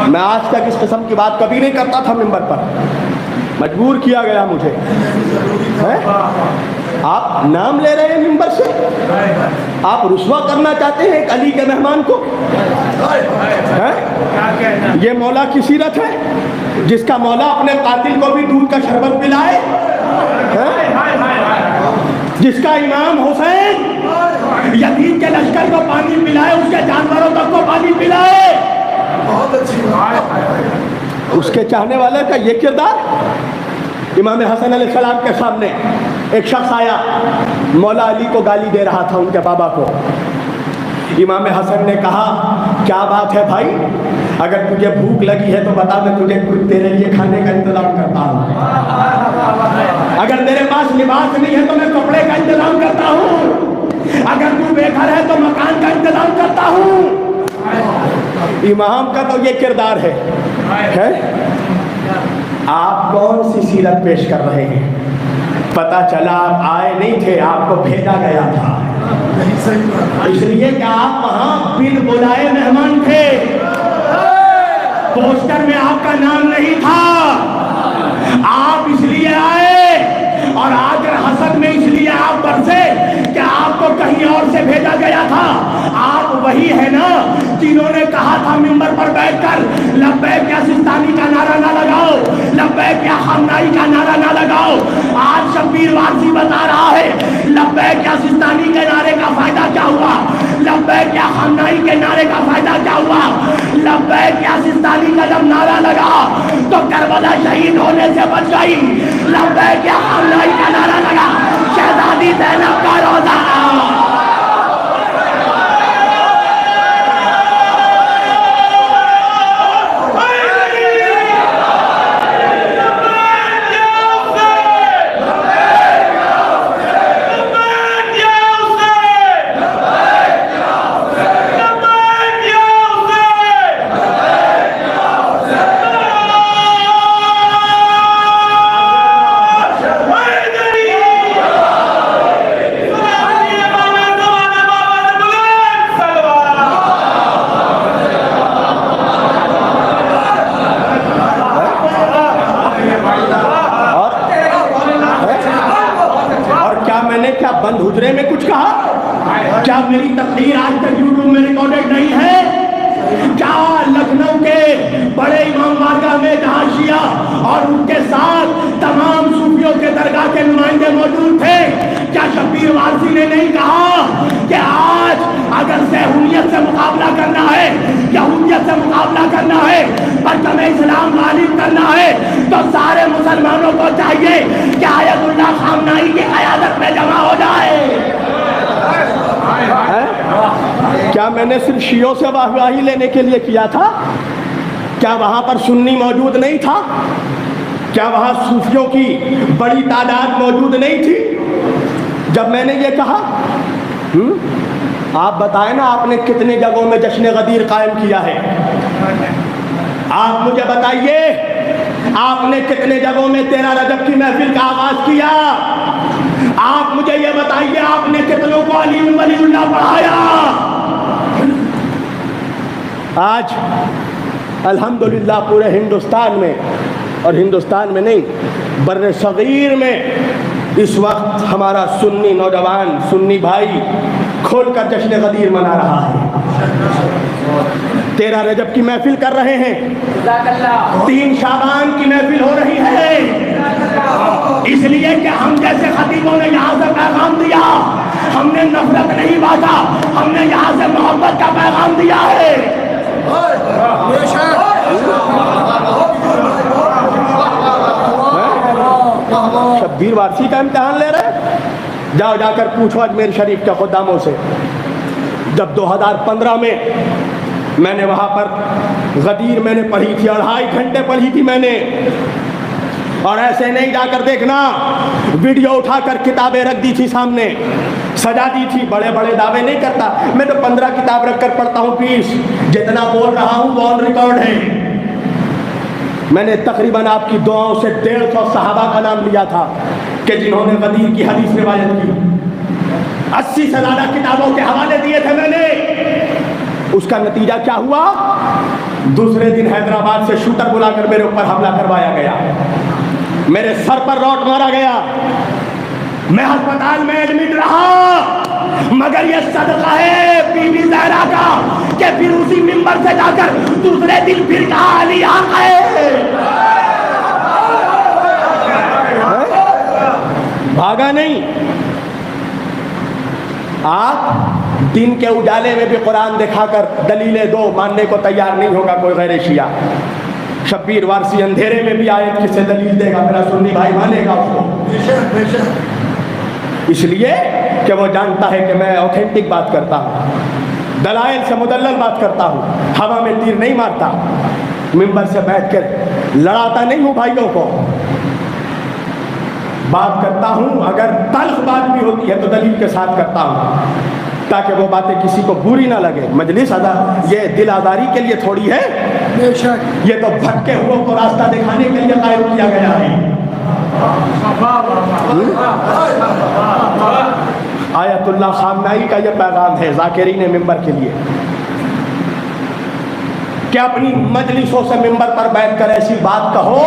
میں آج تک اس قسم کی بات کبھی نہیں کرتا تھا ممبر پر، مجبور کیا گیا مجھے۔ آپ نام لے رہے ہیں ممبر سے، آپ رسوا کرنا چاہتے ہیں ایک علی کے مہمان کو۔ یہ مولا کی سیرت ہے جس کا مولا اپنے قاتل کو بھی دودھ کا شربت پلائے، جس کا امام حسین یزید کے لشکر کو پانی پلائے، اس کے جانوروں تک کو پانی پلائے۔ اس کے چاہنے والے کا یہ کردار۔ امام حسن علیہ السلام کے سامنے ایک شخص آیا، مولا علی کو گالی دے رہا تھا، ان کے بابا کو۔ امام حسن نے کہا کیا بات ہے بھائی، اگر تجھے بھوک لگی ہے تو بتا، میں تجھے تیرے لیے کھانے کا انتظام کرتا ہوں۔ اگر تیرے پاس لباس نہیں ہے تو میں کپڑے کا انتظام کرتا ہوں۔ اگر تو بے گھر ہے تو مکان کا انتظام کرتا ہوں۔ امام کا تو یہ کردار ہے۔ آپ کون سی سیرت پیش کر رہے ہیں؟ پتہ چلا آپ آئے نہیں تھے، آپ کو بھیجا گیا تھا، اس لیے کہ آپ وہاں بن بلائے مہمان تھے، پوسٹر میں آپ کا نام نہیں تھا، آپ اس لیے آئے، اور آج حسد میں اس لیے آپ برسے کہ آپ کو کہیں اور سے بھیجا گیا تھا۔ آپ وہی ہے نا جنہوں نے کہا تھا ممبر پر بیٹھ کر لبیک یا سستانی کا نعرہ نہ لگاؤ، لبیک یا خامنائی کا نعرہ نہ لگاؤ۔ آج شبیر وارثی بتا رہا ہے لبیک یا سستانی کے نعرے کا فائدہ کیا ہوا، لبیک یا خامنائی کے نعرے کا فائدہ کیا ہوا۔ لبیک یا سستانی کا جب نعرہ لگا تو کربلا شہید ہونے سے بچ گئی، لبیک یا خامنائی کا نعرہ لگا شہزادی زینب کا روزہ۔ بند حجرے میں کچھ کہا؟ کیا میری تقریر آج تک یوٹیوب میں ریکارڈڈ نہیں ہے؟ کیا لکھنؤ کے بڑے امام بارگاہ میں جہاں شیعہ اور ان کے ساتھ تمام صوفیوں کے درگاہ کے نمائندے موجود تھے، کیا شبیر وارثی نے نہیں کہا کہ آج اگر صہیونیت سے مقابلہ کرنا ہے، یہودیت سے مقابلہ کرنا ہے، پرچم اسلام غالب کرنا ہے تو سارے مسلمانوں کو چاہیے کہ آیت اللہ خامنائی کی قیادت میں جمع ہو جائے؟ کیا میں نے صرف شیعوں سے واہواہی لینے کے لیے کیا تھا؟ کیا وہاں پر سنی موجود نہیں تھا؟ کیا وہاں صوفیوں کی بڑی تعداد موجود نہیں تھی جب میں نے یہ کہا؟ آپ بتائیں نا، آپ نے کتنے جگہوں میں جشن غدیر قائم کیا ہے؟ آپ مجھے بتائیے، آپ نے کتنے جگہوں میں 13 رجب کی محفل کا آغاز کیا؟ آپ مجھے یہ بتائیے، آپ نے کتنوں کو علی ولی اللہ پڑھایا؟ آج الحمدللہ پورے ہندوستان میں، اور ہندوستان میں نہیں بر صغیر میں، اس وقت ہمارا سنی نوجوان، سنی بھائی کھول کر جشن غدیر منا رہا ہے، 13 رجب کی محفل کر رہے ہیں، 3 شعبان کی محفل ہو رہی ہے، اس لیے کہ ہم جیسے خطیبوں نے یہاں سے پیغام دیا، ہم نے نفرت نہیں بانٹا، ہم نے یہاں سے محبت کا پیغام دیا ہے۔ شبیر وارسی کا امتحان لے رہے؟ جاؤ جا کر پوچھو اجمیر شریف کے خداموں سے. جب 2015 میں میں نے وہاں پر غدیر میں نے پڑھی تھی، 2.5 گھنٹے پڑھی تھی میں نے. اور ایسے نہیں جا کر دیکھنا، ویڈیو اٹھا کر کتابیں رکھ دی تھی سامنے، سجا دی تھی. بڑے بڑے دعوے نہیں کرتا میں، تو 15 کتاب رکھ کر پڑھتا ہوں پیس. جتنا بول رہا ہوں وہ آن ریکارڈ ہے. میں نے تقریباً آپ کی دعاؤں سے 150 صحابہ کا نام لیا تھا کہ جنہوں نے غدیر کی حدیث روایت کی. 80 سے زیادہ کتابوں کے حوالے دیے تھے میں نے. اس کا نتیجہ کیا ہوا؟ دوسرے دن حیدرآباد سے شوٹر بلا کر میرے اوپر حملہ کروایا گیا، میرے سر پر راڈ مارا گیا، میں ہسپتال میں ایڈمٹ رہا. مگر یہ صدقہ ہے بی بی زہرا کا کہ پھر اسی منبر سے جا کر دوسرے دن پھر کہا علی آقا ہے. بھاگا نہیں. آپ دن کے اجالے میں بھی قرآن دکھا کر دلیلیں دو، ماننے کو تیار نہیں ہوگا کوئی غیر شیعہ. شبیر وارسی اندھیرے میں بھی آیت کسے دلیل دے گا؟ میرا سنی بھائی مانے گا اس کو، اس لیے کہ وہ جانتا ہے کہ میں اوتھینٹک بات کرتا ہوں، دلائل سے مدلل بات کرتا ہوں، ہوا میں تیر نہیں مارتا، منبر سے بیٹھ کر لڑاتا نہیں ہوں بھائیوں کو. بات کرتا ہوں، اگر تلخ بات بھی ہوتی ہے تو دلیل کے ساتھ کرتا ہوں تاکہ وہ باتیں کسی کو بری نہ لگے. مجلس یہ دل آزاری کے لیے تھوڑی ہے، بے شک یہ تو بھٹکے ہوئے کو راستہ دکھانے کے لیے قائم کیا گیا ہے. آیت اللہ خامنائی کا یہ پیغام ہے ذاکرین ممبر کے لیے کہ اپنی مجلسوں سے ممبر پر بیٹھ کر ایسی بات کہو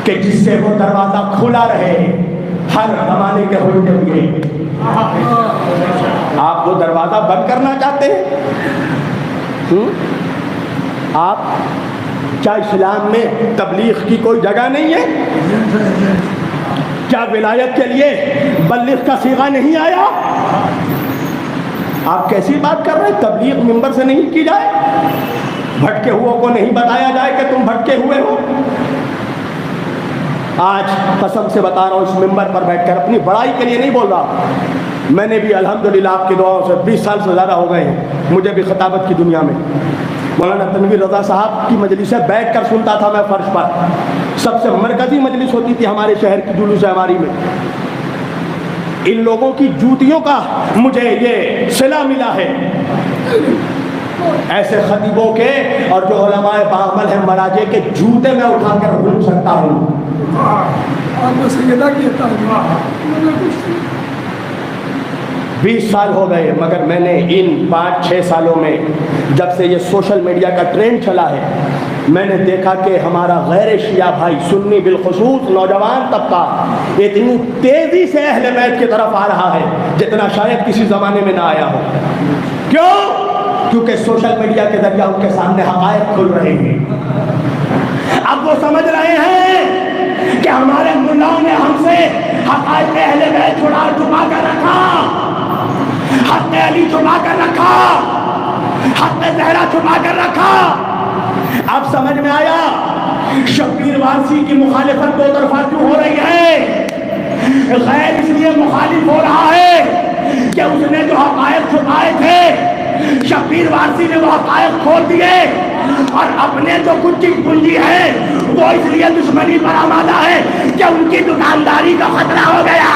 کہ جس سے وہ دروازہ کھلا رہے ہر زمانے کے ہوتے ہوئے. آپ وہ دروازہ بند کرنا چاہتے ہیں؟ آپ کیا اسلام میں تبلیغ کی کوئی جگہ نہیں ہے؟ کیا ولایت کے لیے بلغ کا صیغہ نہیں آیا؟ آپ کیسی بات کر رہے ہیں؟ تبلیغ منبر سے نہیں کی جائے؟ بھٹکے ہوئے کو نہیں بتایا جائے کہ تم بھٹکے ہوئے ہو؟ آج قسم سے بتا رہا ہوں، اس منبر پر بیٹھ کر اپنی بڑائی کے لیے نہیں بول رہا. میں نے بھی الحمدللہ آپ کی دعاؤں سے 20 سال سے زیادہ ہو گئے ہیں مجھے بھی خطابت کی دنیا میں. مولانا تنویر رضا صاحب کی مجلسیں بیٹھ کر سنتا تھا میں فرش پر. سب سے مرکزی مجلس ہوتی تھی ہمارے شہر کی جلوس ہماری میں. ان لوگوں کی جوتیوں کا مجھے یہ صلہ ملا ہے، ایسے خطیبوں کے اور جو علماء باعمل ہیں مراجع کے جوتے میں اٹھا کر گھوم سکتا ہوں. 20 سال ہو گئے، مگر میں نے ان 5-6 سالوں میں جب سے یہ سوشل میڈیا کا ٹرینڈ چلا ہے میں نے دیکھا کہ ہمارا غیر شیعہ بھائی سنی بالخصوص نوجوان طبقہ اتنی تیزی سے اہل بیت کی طرف آ رہا ہے جتنا شاید کسی زمانے میں نہ آیا ہو. کیوں؟ کیونکہ سوشل میڈیا کے ذریعہ ان کے سامنے حقائق کھل رہے ہیں. اب وہ سمجھ رہے ہیں کہ ہمارے ملاؤں نے ہم سے حقائق اہل بیت چھپا کر رکھا، حق علی چھپا کر رکھا، حق زہرا چھپا کر رکھا. اب سمجھ میں آیا شبیر وارسی کی مخالفت دو طرفہ کیوں ہو رہی ہے. غیر اس لیے مخالف ہو رہا ہے کہ اس نے جو حقائق چھپائے تھے شبیر وارسی نے وہ حقائق کھول دیے، اور اپنے جو کچھ پونجی ہے وہ اس لیے دشمنی پر آمادہ ہے کہ ان کی دکانداری کا خطرہ ہو گیا.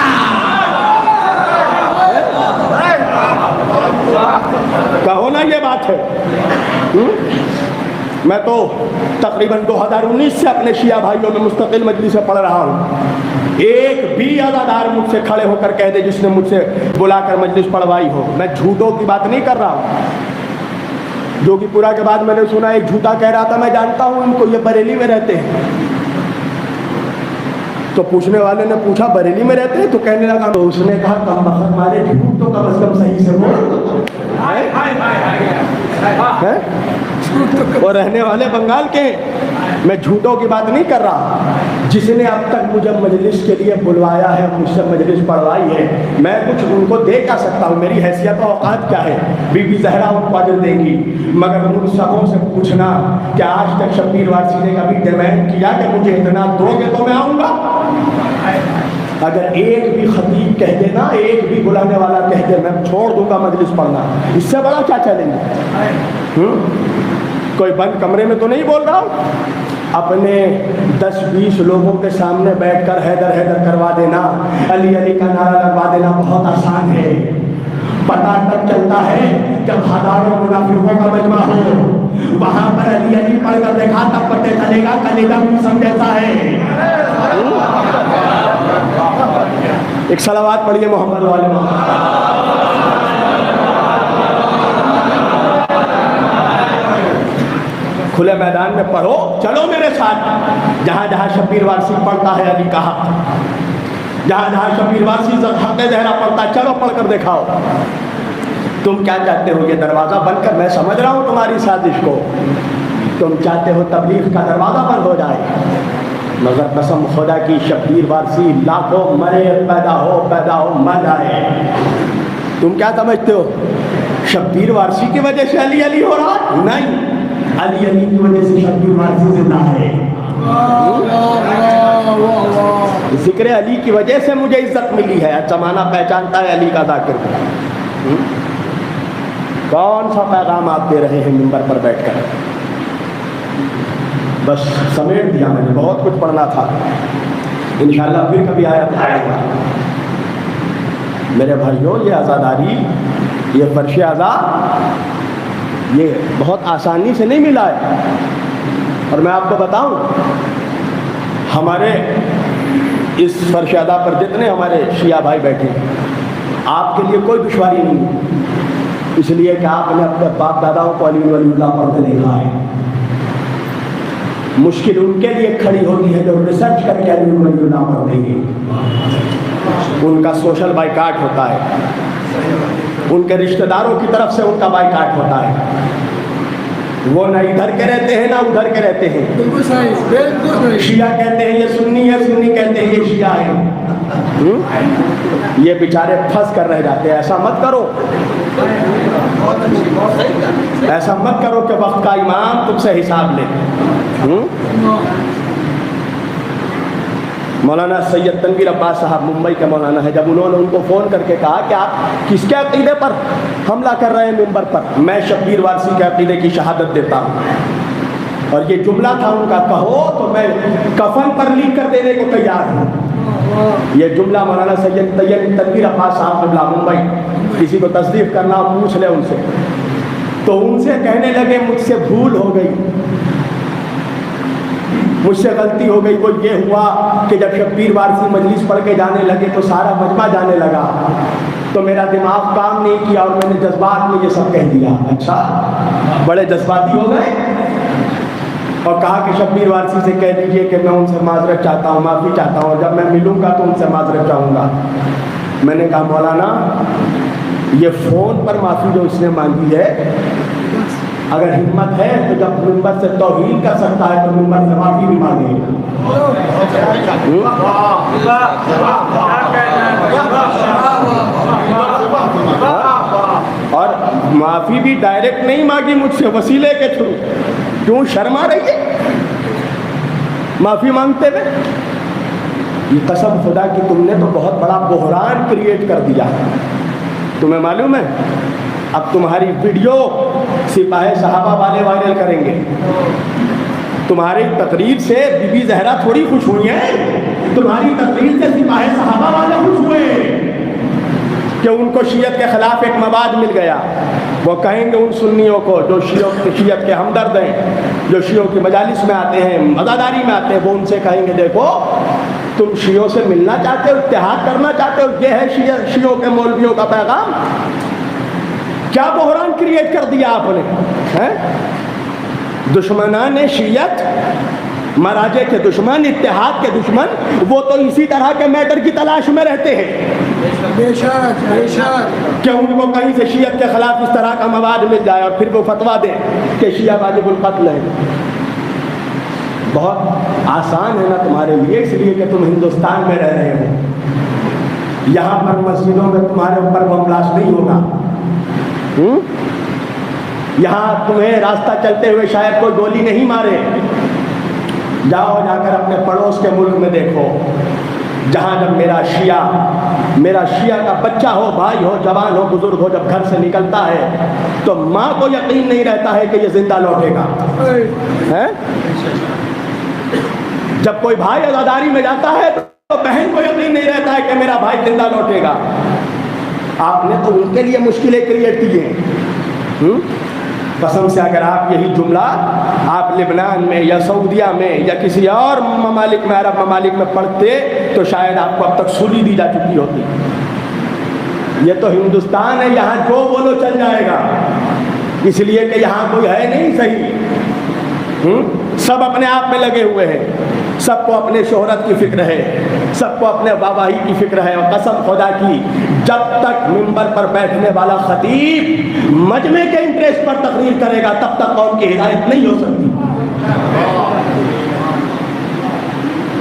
کہو نا یہ بات ہے. میں تو تقریباً 2019 سے اپنے شیعہ بھائیوں میں مستقل مجلسیں پڑھ رہا ہوں. ایک بھی عزادار مجھ سے کھڑے ہو کر کہہ دے جس نے مجھ سے بلا کر مجلس پڑھوائی ہو. میں جھوٹوں کی بات نہیں کر رہا ہوں. جوگی پورا کے بعد میں نے سنا ایک جھوٹا کہہ رہا تھا میں جانتا ہوں ان کو، یہ بریلی میں رہتے ہیں. تو پوچھنے والے نے پوچھا بریلی میں رہتے ہیں؟ تو کہنے لگا، تو اس نے کہا کم بخت مارے جھوٹ تو کم از کم صحیح سے بول. وہ رہنے والے بنگال کے. میں جھوٹوں کی بات نہیں کر رہا. جس نے اب تک مجھے مجلس کے لیے بلوایا ہے، مجھ سے مجلس پڑھوائی ہے، میں کچھ ان کو دے کیا سکتا ہوں؟ میری حیثیت و اوقات کیا ہے؟ بی بی زہرا ان کو اجر دے گی، مگر ان سبوں سے پوچھنا کہ آج تک شبیر وارسی نے کبھی ڈیمانڈ کیا کہ مجھے اتنا دو گے تو میں آؤں گا؟ اگر ایک بھی خطیب کہہ دے نا، ایک بھی بلانے والا کہہ دے میں چھوڑ دوں گا مجلس پڑھنا، اس سے بڑا کیا چیلنج؟ کوئی بند کمرے میں تو نہیں بول رہا ہوں، اپنے 10-20 لوگوں کے سامنے بیٹھ کر حیدر حیدر کروا دینا، علی علی کا نعرہ لگوا دینا بہت آسان ہے۔ پتہ تب چلتا ہے جب ہزاروں منافقوں کا مجمع ہو، وہاں پر علی علی پڑھ کر دیکھا تب پتہ چلے گا کلیجہ موسم جیسا ہے۔ ایک صلوات پڑھیے محمد والے محمد۔ کھلے میدان میں پڑھو، چلو میرے ساتھ، جہاں جہاں شبیر وارسی پڑھتا ہے علی کا حق، جہاں جہاں شبیر وارسی حق زہرا پڑھتا ہے، چلو پڑھ کر دکھاؤ۔ تم کیا چاہتے ہو؟ یہ دروازہ بند کر، میں سمجھ رہا ہوں تمہاری سازش کو، تم چاہتے ہو تبلیغ کا دروازہ بند ہو جائے، مگر قسم خدا کی شبیر وارسی لاکھوں مرے پیدا ہو مر جائے۔ تم کیا سمجھتے ہو شبیر وارسی کی وجہ سے علی علی ہو رہا؟ نہیں، علی علی کی وجہ سے شبیر وارسی زندہ ہے۔ ذکر علی کی وجہ سے مجھے عزت ملی ہے، زمانہ پہچانتا ہے علی کا ذاکر کو۔ کون سا پیغام آپ دے رہے ہیں منبر پر بیٹھ کر؟ بس سمیٹ دیا میں نے، بہت کچھ پڑھنا تھا، انشاءاللہ پھر کبھی آیا تو آئے گا۔ میرے بھائیوں، یہ عزاداری، یہ فرش آزاد، یہ بہت آسانی سے نہیں ملا ہے۔ اور میں آپ کو بتاؤں، ہمارے اس فرش ادا پر جتنے ہمارے شیعہ بھائی بیٹھے ہیں، آپ کے لیے کوئی دشواری نہیں ہے، اس لیے کہ آپ نے اپنے باپ داداؤں کو علی ولی اللہ پڑھتے دیکھا ہے۔ مشکل ان کے لیے کھڑی ہوتی ہے جو ریسرچ کر کے علی ولی اللہ پڑھتے ہیں، ان کا سوشل بائیکاٹ ہوتا ہے، ان کے رشتہ داروں کی طرف سے ان کا بائیکاٹ ہوتا ہے، وہ نہ ادھر کے رہتے ہیں نہ ادھر کے رہتے ہیں۔ شیعہ کہتے ہیں یہ سنی ہے، سنی کہتے ہیں یہ شیعہ ہے، یہ بیچارے پھنس کر رہ جاتے ہیں۔ ایسا مت کرو، ایسا مت کرو کہ وقت کا امام تم سے حساب لے۔ مولانا سید تنویر عباس صاحب ممبئی کے مولانا ہے، جب انہوں نے ان کو فون کر کے کہا کہ آپ کس کے عقیدے پر حملہ کر رہے ہیں منبر پر؟ میں شبیر وارسی کے عقیدے کی شہادت دیتا ہوں، اور یہ جملہ تھا ان کا، کہو تو میں کفن پر لکھ کر دینے کو تیار ہوں۔ یہ جملہ مولانا سید تنویر عباس صاحب قبلہ ممبئی، کسی کو تصدیق کرنا پوچھ لے ان سے، تو ان سے کہنے لگے مجھ سے بھول ہو گئی، مجھ سے غلطی ہو گئی۔ وہ یہ ہوا کہ جب شبیر وارسی مجلس پڑھ کے جانے لگے تو سارا مجمع جانے لگا، تو میرا دماغ کام نہیں کیا اور میں نے جذبات میں یہ سب کہہ دیا۔ اچھا، بڑے جذباتی ہو گئے، اور کہا کہ شبیر وارسی سے کہہ دیجئے کہ میں ان سے معذرت چاہتا ہوں، معافی چاہتا ہوں، جب میں ملوں گا تو ان سے معذرت چاہوں گا۔ میں نے کہا مولانا، یہ فون پر معافی جو اس نے مانگی ہے، اگر ہمت ہے تو جب منبر سے توہین کر سکتا ہے تو منبر سے معافی بھی مانگے۔ اور معافی بھی ڈائریکٹ نہیں مانگی مجھ سے، وسیلے کے تھرو۔ کیوں شرما رہی ہے معافی مانگتے ہوئے؟ یہ قسم خدا کی تم نے تو بہت بڑا بحران کریٹ کر دیا۔ تمہیں معلوم ہے اب تمہاری ویڈیو سپاہ صحابہ والے وائرل کریں گے، تمہاری تقریر سے بی بی زہرا تھوڑی خوش ہوئی ہیں، تمہاری تقریر سے سپاہ صحابہ والے خوش ہوئے کہ ان کو شیعت کے خلاف ایک مواد مل گیا۔ وہ کہیں گے ان سنیوں کو جو شیعت کے ہمدرد ہیں، جو شیعوں کی مجالس میں آتے ہیں، عزاداری میں آتے ہیں، وہ ان سے کہیں گے دیکھو تم شیعوں سے ملنا چاہتے ہو، اتحاد کرنا چاہتے ہو، یہ ہے شیعوں کے مولویوں کا پیغام۔ کیا بحران کریٹ کر دیا آپ نے؟ دشمنان شیعت، مراجع کے دشمن، اتحاد کے دشمن، وہ تو اسی طرح کے میٹر کی تلاش میں رہتے ہیں کہ ان کو کہیں سے شیعت کے خلاف اس طرح کا مواد مل جائے اور پھر وہ فتویٰ دے کہ شیعہ واجب القتل ہے۔ بہت آسان ہے نا تمہارے لیے، اس لیے کہ تم ہندوستان میں رہ رہے ہو، یہاں پر مسجدوں میں تمہارے اوپر بم بلاسٹ نہیں ہوگا، یہاں تمہیں راستہ چلتے ہوئے شاید کوئی گولی نہیں مارے۔ جاؤ جا کر اپنے پڑوس کے ملک میں دیکھو، جہاں جب میرا شیعہ کا بچہ ہو، بھائی ہو، جوان ہو، بزرگ ہو، جب گھر سے نکلتا ہے تو ماں کو یقین نہیں رہتا ہے کہ یہ زندہ لوٹے گا. جب کوئی بھائی عزاداری میں جاتا ہے تو بہن کو یقین نہیں رہتا ہے کہ میرا بھائی زندہ لوٹے گا. آپ نے تو ان کے لیے مشکلیں کریٹ کی ہیں. قسم سے اگر آپ یہی جملہ آپ لبنان میں یا سعودیہ میں یا کسی اور ممالک میں، عرب ممالک میں پڑھتے تو شاید آپ کو اب تک سولی دی جا چکی ہوتی. یہ تو ہندوستان ہے، یہاں جو بولو چل جائے گا، اس لیے کہ یہاں کوئی ہے نہیں صحیح. سب اپنے آپ میں لگے ہوئے ہیں، سب کو اپنے شہرت کی فکر ہے، سب کو اپنے واہواہی کی فکر ہے. اور قسم خدا کی جب تک ممبر پر بیٹھنے والا خطیب مجمع کے انٹرسٹ پر تقریر کرے گا تب تک قوم کی ہدایت نہیں ہو سکتی.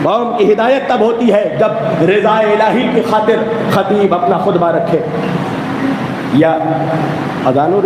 قوم کی ہدایت تب ہوتی ہے جب رضا الہی کی خاطر خطیب اپنا خطبہ رکھے. یا اذان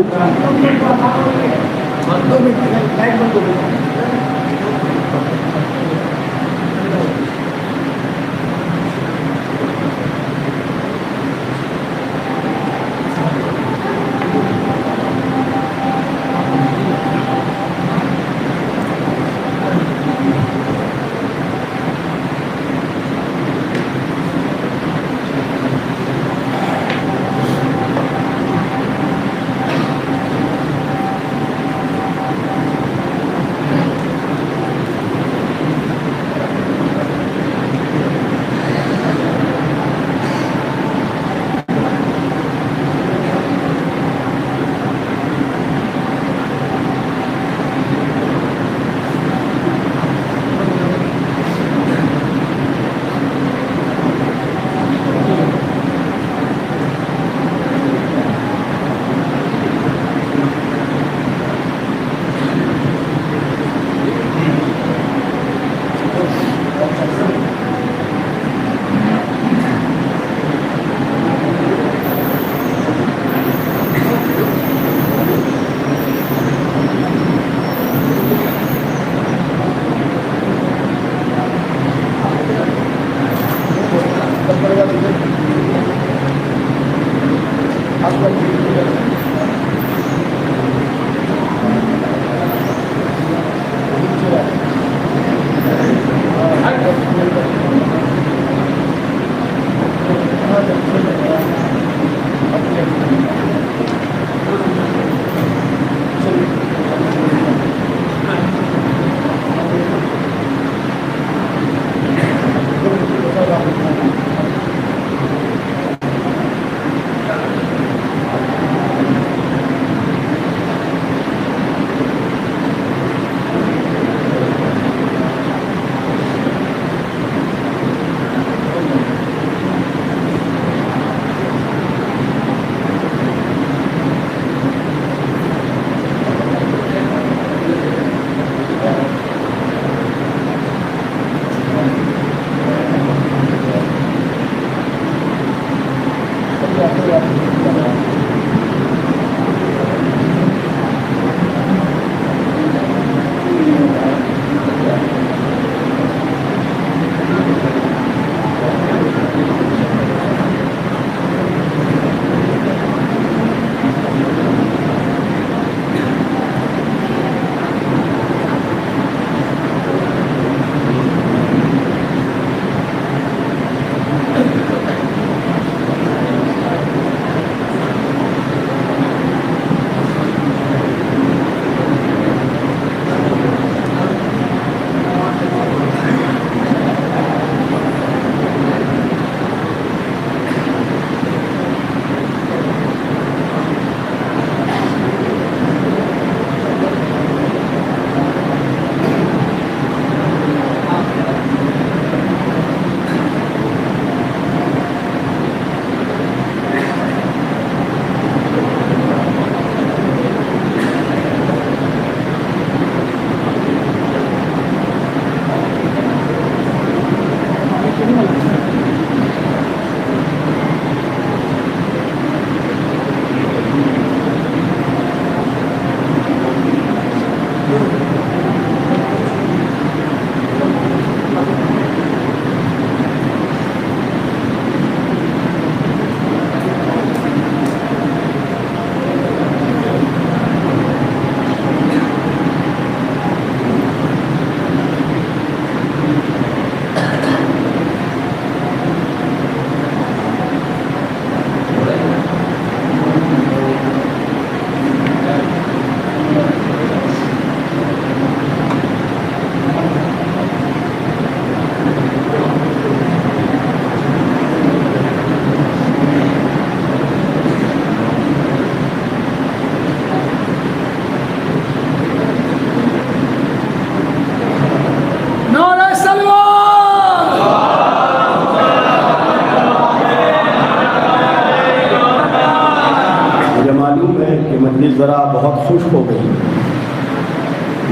بہت خوش ہو گئی،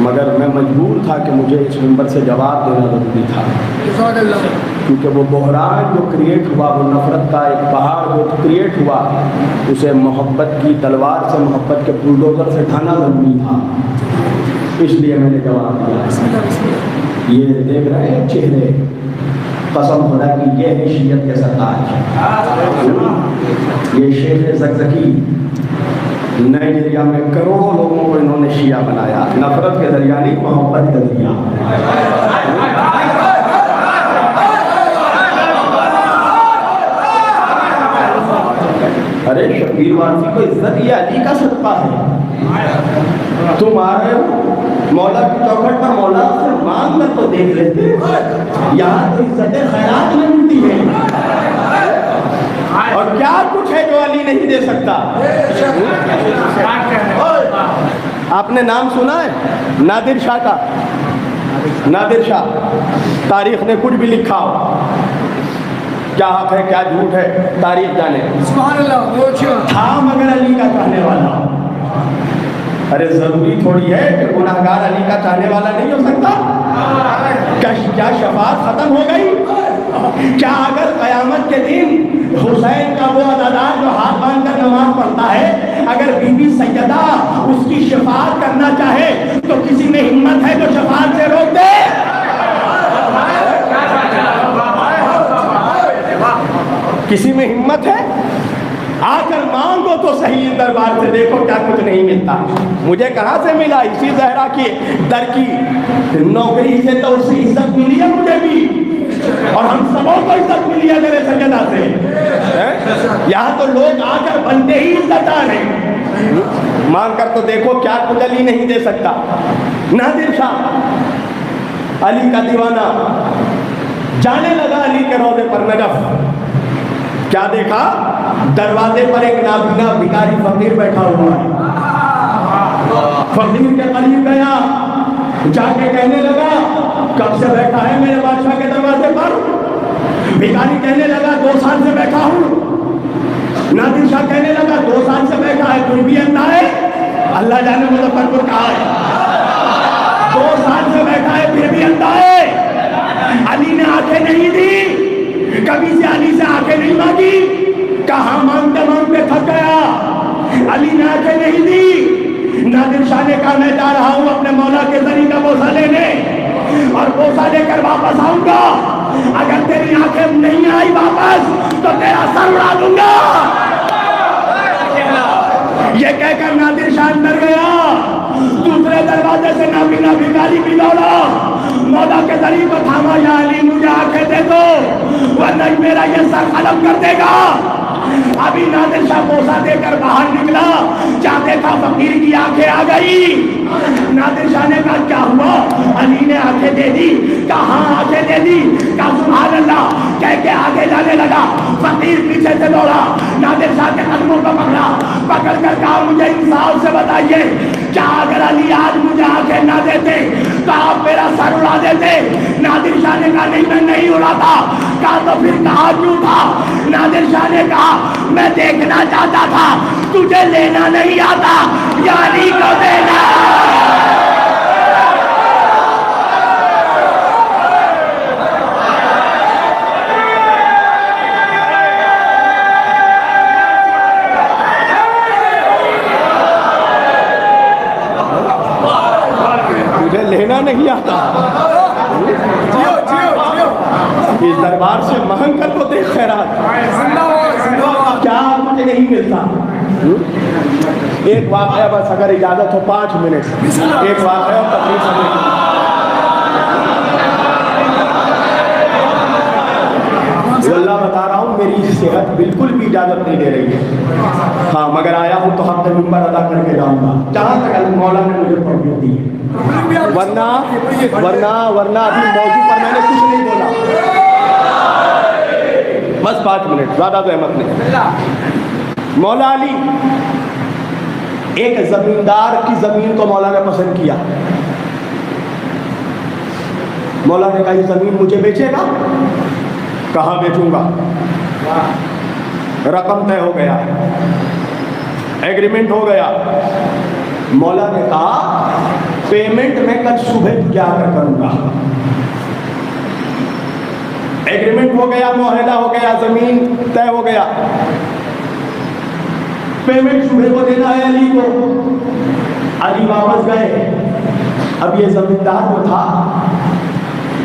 مگر میں مجبور تھا کہ مجھے اس منبر سے جواب دینا ضروری تھا، کیونکہ وہ بحران جو کریٹ ہوا، وہ نفرت کا ایک پہاڑ جو کریٹ ہوا، اسے محبت کی تلوار سے، محبت کے بلڈوزر سے ڈھانا ضروری تھا، اس لیے میں نے جواب دیا۔ یہ دیکھ رہے ہیں چہرے، قسم خدا کی یہ ہے شیعت کے سرتاج، یہ شیخ زکزکی، نائجیریا میں کروڑوں لوگوں کو انہوں نے شیعہ بنایا، نفرت کے ذریعہ نہیں، محبت کے ذریعہ۔ ارے شبیر وارسی کو عزت یہ علی کا صدقہ ہے، تم آ رہے ہو مولا کی چوکھٹ پر، مولا سے مانگ کر تو دیکھ لیتے، یہاں تو عزت خیرات میں ملتی ہے، اور کیا کچھ ہے جو علی نہیں دے سکتا۔ آپ نے نام سنا ہے نادر شاہ کا؟ نادر شاہ، تاریخ نے کچھ بھی لکھا ہو، کیا حق ہے کیا جھوٹ ہے تاریخ جانے، تھا مگر علی کا چاہنے والا۔ ارے ضروری تھوڑی ہے کہ گناہگار علی کا چاہنے والا نہیں ہو سکتا؟ کیا شفاعت ختم ہو گئی؟ کیا اگر قیامت کے دن حسین کا وہ عزادار جو ہاتھ باندھ کر نماز پڑھتا ہے، اگر بی بی سیدہ اس کی شفاعت کرنا چاہے تو کسی میں ہمت ہے جو شفاعت سے روک دے؟ کسی میں ہمت ہے؟ آ کر مانگو تو صحیح دربار سے، دیکھو کیا کچھ نہیں ملتا۔ مجھے کہاں سے ملا؟ اسی زہرا کی در کی نوکری سے تو اس سے عزت ملی ہے مجھے بھی، اور ہم سبوں کو عزت ملی ہے میرے سجدہ سے۔ یہاں تو لوگ آ کر بندے ہی عزت آ رہے ہیں، مانگ کر تو دیکھو کیا کچھ علی نہیں دے سکتا۔ نادر شاہ علی کا دیوانہ جانے لگا علی کے روضے پر نجف، کیا دیکھا؟ دروازے پر ایک نابینا بھکاری فقیر بیٹھا ہوا ہے، فقیر کے قریب گیا، جا کے کہنے لگا کب سے بیٹھا ہے میرے بادشاہ کے دروازے پر؟ بھکاری کہنے لگا 2 سال سے بیٹھا ہوں۔ نادر شاہ کہنے لگا 2 سال سے بیٹھا ہے، کوئی بھی اندھا ہے؟ اللہ جانے مظفرپور کہا ہے 2 سال سے بیٹھا ہے پھر بھی اندھا ہے۔ علی نے آنکھیں نہیں دی، کبھی سے علی سے آنکھیں نہیں مانگی، کہاں مانگتے مانگتے تھک گیا، علی نے آنکھیں نہیں دی۔ نادر شاہ نے کہا میں جا رہا ہوں اپنے مولا کے ذریعے کا بوسہ لینے، اور بوسہ لے کر واپس آؤں گا، اگر تیری آنکھیں نہیں آئی واپس تو تیرا سر اڑا دوں گا۔ یہ کہہ کر نادر شاہ اندر گیا، دوسرے دروازے سے نابینا بھکاری بھی دوڑا، مولا کے ذریعے کو تھاما، یا علی مجھے آنکھیں دے دو ورنہ میرا یہ سر قلم کر دے گا۔ ابھی نادر شاہ بوسہ دے کر باہر نکلا، جہاں دیکھا فقیر کی آنکھیں آ گئی۔ نادر شاہ نے کہا کیا ہوا؟ علی نے آنکھیں دے دی، کہاں آنکھیں دے دی؟ کہا سبحان اللہ، کہہ کے آگے جانے لگا، فقیر پیچھے سے دوڑا، نادر شاہ کے قدموں کو پکڑا، پکڑ کر کہا مجھے انصاف سے بتائیے، کیا اگر علی آج مجھے آنکھیں نہ دیتے تو آپ میرا سر اڑا دیتے؟ نادر شاہ نے کہا نہیں میں نہیں اڑاتا۔ کہا تو پھر کہا کیوں تھا؟ نادر شاہ نے کہا میں دیکھنا چاہتا تھا، تجھے لینا نہیں آتا، یا علی کو دینا۔ مجھے لینا نہیں آتا، اس دربار سے مانگ کر تو دیکھ خیرات، کیا مجھے نہیں ملتا۔ ایک واقعہ بس اگر اجازت ہو 5 منٹ، ایک واقعہ اور تقریر سمجھ۔ اللہ بتا رہا ہوں میری صحت بالکل بھی اجازت نہیں دے رہی ہے، ہاں مگر آیا ہوں تو حق منبر ادا کر کے جاؤں گا جہاں تک مولا نے مجھے پرمیٹ دی ہے، ورنہ ابھی موضوع پر میں نے کچھ نہیں بولا۔ بس 5 منٹ، زیادہ زحمت نہیں۔ مولا علی ایک زمیندار کی زمین کو مولا نے پسند کیا، مولا نے کہا یہ زمین مجھے بیچے گا؟ کہاں بیچوں گا؟ رقم طے ہو گیا، ایگریمنٹ ہو گیا، مولا نے کہا پیمنٹ میں کل صبح تجھے آ کر کروں گا. ایگریمنٹ ہو گیا, معاہدہ ہو گیا, زمین طے ہو گیا, پیمنٹ صبح کو دینا ہے علی کو. علی واپس گئے. اب یہ زمیندار جو تھا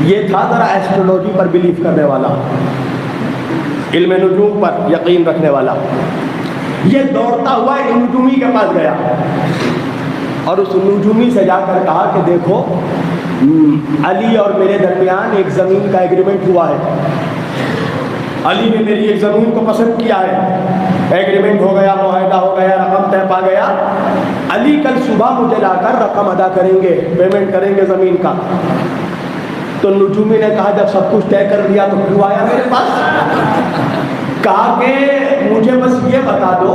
یہ تھا ذرا ایسٹرولوجی پر بلیف کرنے والا, علم نجوم پر یقین رکھنے والا. یہ دوڑتا ہوا ایک نجومی کے پاس گیا اور اس نجومی سے جا کر کہا کہ دیکھو علی اور میرے درمیان ایک زمین کا ایگریمنٹ ہوا ہے, علی نے میری ایک زمین کو پسند کیا ہے, ایگریمنٹ ہو گیا, معاہدہ ہو گیا, رقم طے پا گیا. علی کل صبح مجھے لا کر رقم ادا کریں گے, پیمنٹ کریں گے زمین کا. تو نجومی نے کہا جب سب کچھ طے کر لیا تو کیوں آیا میرے پاس؟ کہا کہ مجھے بس یہ بتا دو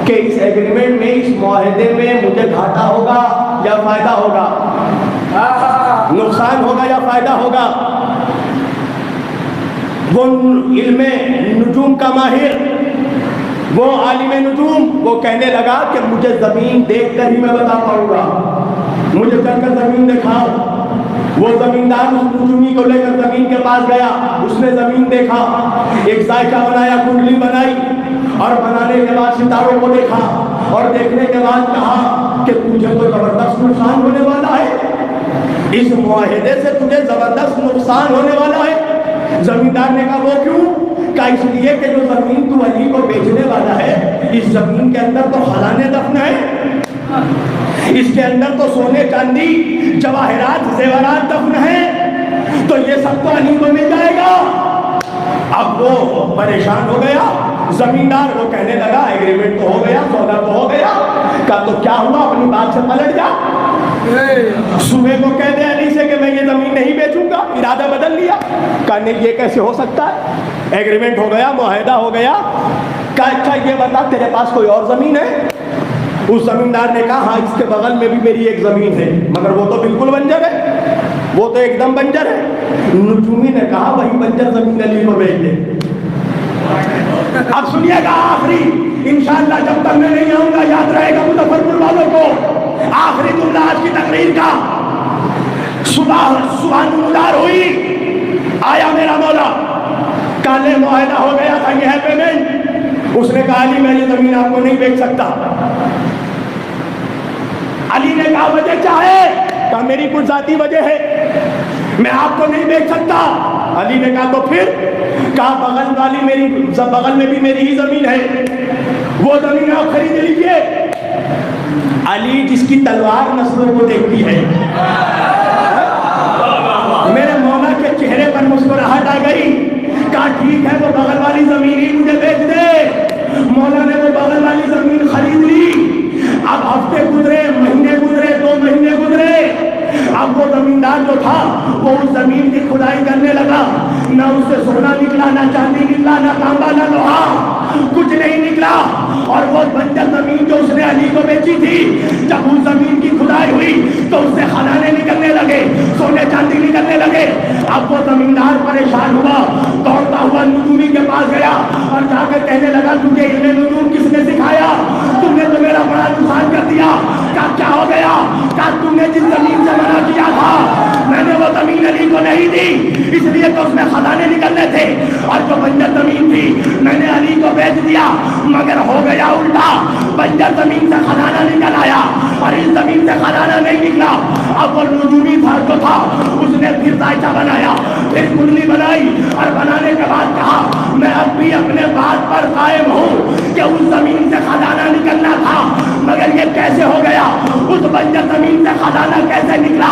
کہ اس ایگریمنٹ میں, اس معاہدے میں مجھے گھاٹا ہوگا یا فائدہ ہوگا, نقصان ہوگا یا فائدہ ہوگا. وہ علم نجوم کا ماہر, وہ عالم نجوم, وہ کہنے لگا کہ مجھے زمین دیکھ کر ہی میں بتا پاؤں گا, مجھے چل کر زمین دکھاؤ. وہ زمیندار اس نجومی کو لے کر زمین کے پاس گیا, اس نے زمین دیکھا, ایک ذائقہ بنایا, کنڈلی بنائی, اور بنانے کے بعد ستاروں کو دیکھا, اور دیکھنے کے بعد کہا کہ تجھے تو زبردست نقصان ہونے والا ہے, اس معاہدے سے تجھے زبردست نقصان ہونے والا ہے. زمیندار نے کہا وہ کیوں؟ کہا اس لیے کہ جو زمین تو علی کو بیچنے والا ہے, اس زمین کے اندر تو خزانے دفن ہیں, اس کے اندر تو سونے چاندی جواہرات زیورات دفن ہیں, تو یہ سب تو علی کو مل جائے گا. اب وہ پریشان ہو گیا زمیندار, وہ کہنے لگا ایگریمنٹ تو ہو گیا, سودا تو ہو گیا. کہا تو کیا ہوا, اپنی بات سے پلٹ جا, صبح کو کہہ دے علی سے کہ میں یہ زمین نہیں بیچوں گا, ارادہ بدل لیا. کہا نہیں یہ کیسے ہو سکتا ہے, ایگریمنٹ ہو گیا, معاہدہ ہو گیا. کہا اچھا یہ بتا تیرے پاس کوئی اور زمین ہے؟ اس زمیندار نے کہا ہاں اس کے بغل میں بھی میری ایک زمین ہے, مگر وہ تو بالکل بنجر ہے, وہ تو ایک دم بنجر ہے. نجومی نے کہا وہی بنجر زمین علی کو بھیج دے. اب سنیے گا آخری, انشاءاللہ جب تک میں نہیں آؤں گا یاد رہے گا مظفر پور والوں کو, آخری جملہ آج کی تقریر کا. صبح نمودار ہوئی, آیا میرا مولا, کالے معاہدہ ہو گیا تھا, یہ ہے پیمنٹ. اس نے کہا علی میں یہ زمین آپ کو نہیں بیچ سکتا. علی نے کہا وجہ کیا ہے؟ کہا میری کچھ ذاتی وجہ ہے, میں آپ کو نہیں بیچ سکتا. علی نے کہا تو پھر؟ کہا بغل میں بھی میری ہی زمین ہے, وہ زمین آپ خرید لیجئے. علی جس کی تلوار نسلوں کو دیکھتی ہے, میرے مولا کے چہرے پر مسکراہٹ آ گئی. کہا ٹھیک ہے وہ بغل والی زمین ہی مجھے بیچ دے. مولا نے وہ بغل والی زمین خرید لی. اب ہفتے گزرے, مہینے گزرے, 2 مہینے گزرے. اب وہ زمیندار جو تھا وہ اس زمین کی کھدائی کرنے لگا, نہ اس سے سونا نکلا, نہ چاندی نکلا, نہ تانبا, نہ لوہا, کچھ نہیں نکلا. اور وہ بنجر زمین جو اس نے علی کو بیچی تھی, جب اس زمین کی کھدائی ہوئی تو اس سے خزانے نکلنے لگے, سونے چاندی نکلنے لگے. اب وہ زمیندار پریشان ہوا, دوڑتا ہوا نجومی کے پاس گیا اور جا کر کہنے لگا تجھے علم نجوم کس نے سکھایا؟ تم نے تو میرا بڑا نقصان کر دیا. کیا ہو گیا؟ کہا تم نے جس زمین سے منع کیا تھا میں نے وہ زمین علی کو نہیں دی, اس لیے تو اس میں خزانے نکلنے تھے, اور جو بنجر زمین تھی میں نے علی کو بیچ دیا. مگر ہو گیا الٹا, بنجر زمین سے خزانہ نکل آیا اور اس زمین سے خزانہ نہیں نکلا. اب وہ نجومی تھا جو تھا اس نے پھر ذائقہ بنایا, پھر کنڈلی بنائی, اور بنانے کے بعد کہا میں اب بھی اپنے بات پر قائم ہوں کہ اس زمین سے خزانہ نکلنا تھا, مگر یہ کیسے ہو گیا, اس بنجر زمین سے خزانہ کیسے نکلا.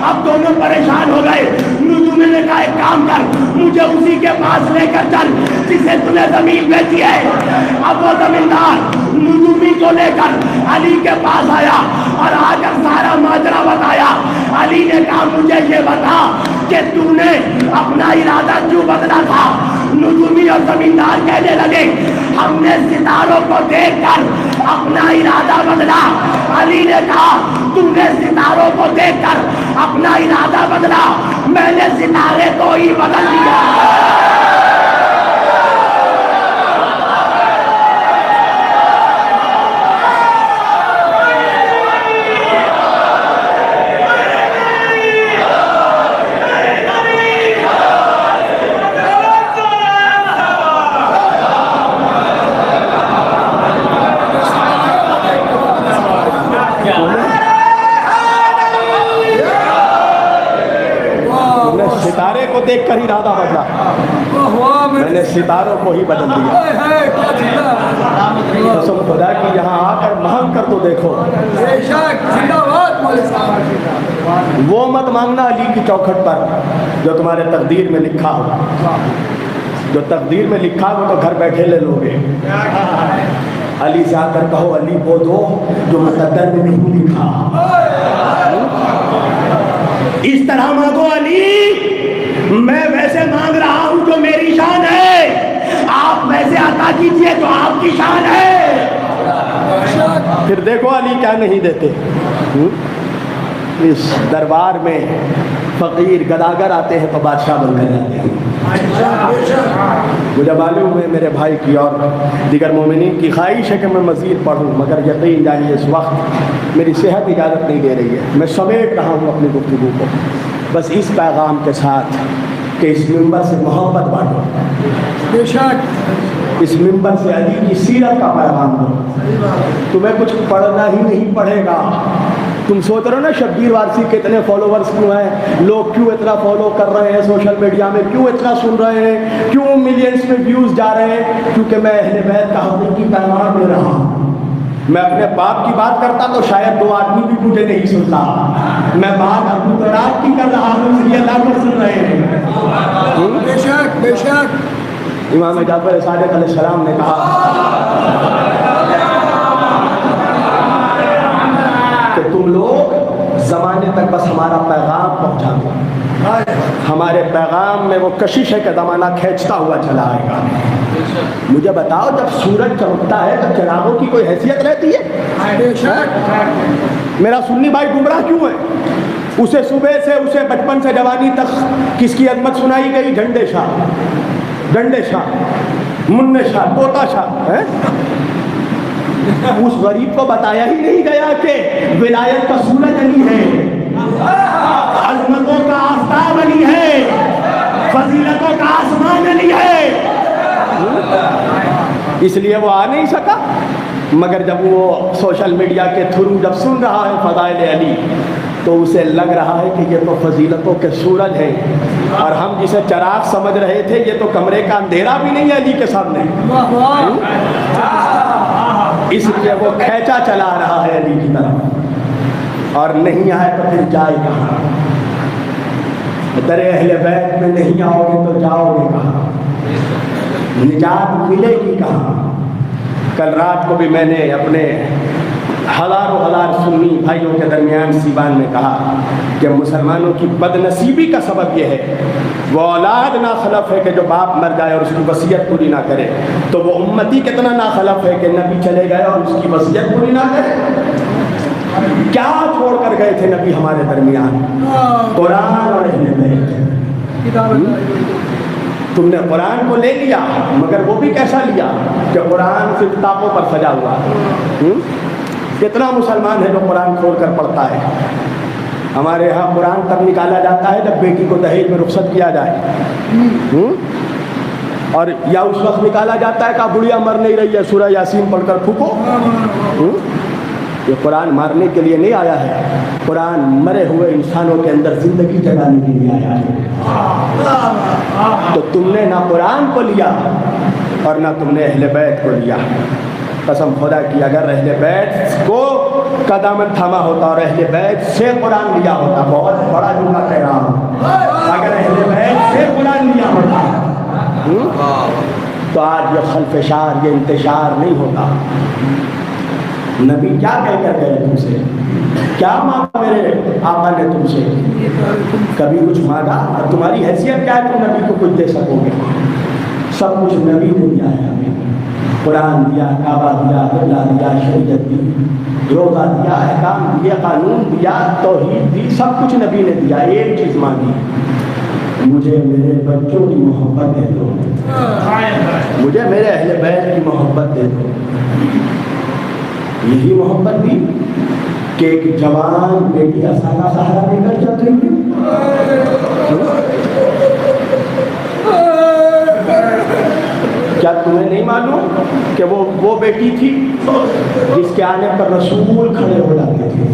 اب دونوں پریشان ہو گئے. نجومی نے کہا ایک کام کر, مجھے اسی کے پاس لے کر چل جسے تو نے زمین بیچی ہے. اب وہ زمیندار نجومی کو لے کر علی کے پاس آیا اور آ کر سارا ماجرا بتایا. علی نے کہا مجھے یہ بتا کہ تو نے اپنا ارادہ کیوں بدلا تھا. نجومی اور زمیندار کہنے لگے ہم نے ستاروں کو دیکھ کر اپنا ارادہ بدلا. علی نے کہا تم نے ستاروں کو دیکھ کر اپنا ارادہ بدلا, میں نے ستارے کو ہی بدل دیا. ستاروں کو ہی بدل دیا. قسم خدا کی یہاں آ کر مانگ کر تو دیکھو. وہ مت مانگنا علی کی چوکھٹ پر جو تمہارے تقدیر میں لکھا ہو. جو تقدیر میں لکھا ہو تو گھر بیٹھے لے لو گے. علی سے آ کر کہو علی وہ دو جو مقدر میں نہیں لکھا. اس طرح مانگو علی میں ویسے مانگ رہا ہوں جو میری شان ہے, آپ ویسے عطا کیجئے جو آپ کی شان ہے. پھر دیکھو علی کیا نہیں دیتے. اس دربار میں فقیر گداگر آتے ہیں تو بادشاہ بن کر جاتے ہیں. مجھے معلوم ہے میرے بھائی کی اور دیگر مومنین کی خواہش ہے کہ میں مزید پڑھوں, مگر یقین جانیے اس وقت میری صحت اجازت نہیں دے رہی ہے. میں سمیٹ رہا ہوں اپنی گفتگو کو بس اس پیغام کے ساتھ کہ اس ممبر سے محبت بانٹو. بے شک اس ممبر سے علی کی سیرت کا پیغام دو. تمہیں کچھ پڑھنا ہی نہیں پڑے گا. تم سوچ رہے ہو نا شبیر وارسی کے اتنے فالوورز کیوں ہیں, لوگ کیوں اتنا فالو کر رہے ہیں سوشل میڈیا میں, کیوں اتنا سن رہے ہیں, کیوں ملینز میں ویوز جا رہے ہیں, کیونکہ میں اہل بیت کا حقیقی پیغام دے رہا ہوں. میں اپنے باپ کی بات کرتا تو شاید 2 آدمی بھی مجھے نہیں سنتا. میں بات ابو تراب کی کر رہا ہوں اس لیے اللہ کو سن رہے ہیں. بے شک بے شک. امام جعفر صادق علیہ السلام نے کہا کہ تم لوگ زمانے تک بس ہمارا پیغام پہنچا دو. ہمارے پیغام میں وہ کشش ہے کہ زمانہ کھینچتا ہوا چلا آئے گا. مجھے بتاؤ جب سورج چمکتا ہے تو چراغوں کی کوئی حیثیت رہتی ہے؟ میرا سنی بھائی گمراہ کیوں ہے؟ اسے صبح سے اسے بچپن سے جوانی تک کس کی عظمت سنائی گئی؟ جھنڈے شاہ, ڈنڈے شاہ, منع شاہ, طوطا شاہ. اس غریب کو بتایا ہی نہیں گیا کہ ولایت کا سورج علی ہے, عظمتوں کا آفتاب علی ہے, فضیلتوں کا آسمان علی ہے. اس لیے وہ آ نہیں سکا. مگر جب وہ سوشل میڈیا کے تھرو جب سن رہا ہے فضائل علی تو اسے لگ رہا ہے کہ یہ تو فضیلتوں کے سورج ہیں, اور ہم جسے چراغ سمجھ رہے تھے یہ تو کمرے کا اندھیرا بھی نہیں ہے علی کے سامنے. اس لیے وہ کھینچا چلا رہا ہے علی کی طرف, اور نہیں آئے تو پھر جائے کہاں؟ در اہل بیت میں نہیں آؤ گے تو جاؤ گے کہاں؟ نجات ملے گی کہاں؟ کل رات کو بھی میں نے اپنے ہزار سنی بھائیوں کے درمیان سیوان میں کہا کہ مسلمانوں کی بد نصیبی کا سبب یہ ہے وہ اولاد ناخلف ہے کہ جو باپ مر جائے اور اس کی وصیت پوری نہ کرے, تو وہ امتی کتنا ناخلف ہے کہ نبی چلے گئے اور اس کی وصیت پوری نہ کرے. کیا چھوڑ کر گئے تھے نبی ہمارے درمیان؟ قرآن اور اہل بیت. تم نے قرآن کو لے لیا, مگر وہ بھی کیسا لیا کہ قرآن صرف کتابوں پر سجا ہوا. کتنا مسلمان ہے جو قرآن کھول کر پڑھتا ہے؟ ہمارے یہاں قرآن تب نکالا جاتا ہے جب بیٹی کو دہیج میں رخصت کیا جائے, اور یا اس وقت نکالا جاتا ہے کہ بڑھیا مر نہیں رہی ہے سورہ یاسین پڑھ کر پھونکو. یہ قرآن مارنے کے لیے نہیں آیا ہے, قرآن مرے ہوئے انسانوں کے اندر زندگی جگانے کے لیے آیا ہے. تو تم نے نہ قرآن کو لیا اور نہ تم نے اہل بیت کو لیا. قسم خدا کی اگر اہل بیت کو کا دامن تھاما ہوتا اور اہل بیت سے قرآن لیا ہوتا, بہت بڑا جملہ کہہ رہا ہوں, اگر اہل بیت سے قرآن لیا ہوتا تو آج یہ خلفشار, یہ انتشار نہیں ہوتا. نبی کیا کہہ کر گئے تم سے؟ کیا مانگا میرے آقا نے تم سے؟ کبھی کچھ مانگا؟ اور تمہاری حیثیت کیا ہے تم نبی کو کچھ دے سکو گے؟ سب کچھ نبی نے دیا ہے ہمیں. قرآن دیا, کعبہ دیا, قبلہ دیا, شریعت دی, روزہ دیا, احکام دیے, قانون دیا, توحید دی, سب کچھ نبی نے دیا. ایک چیز مانگی, مجھے میرے بچوں کی محبت دے دو, مجھے میرے اہل بیت کی محبت دے دو. یہی محبت دی کہ ایک جوان بیٹی آسانہ سہارا دے کر چل رہی تھی. کیا تمہیں نہیں معلوم کہ وہ بیٹی تھی جس کے آنے پر رسول کھڑے ہو جاتے تھے؟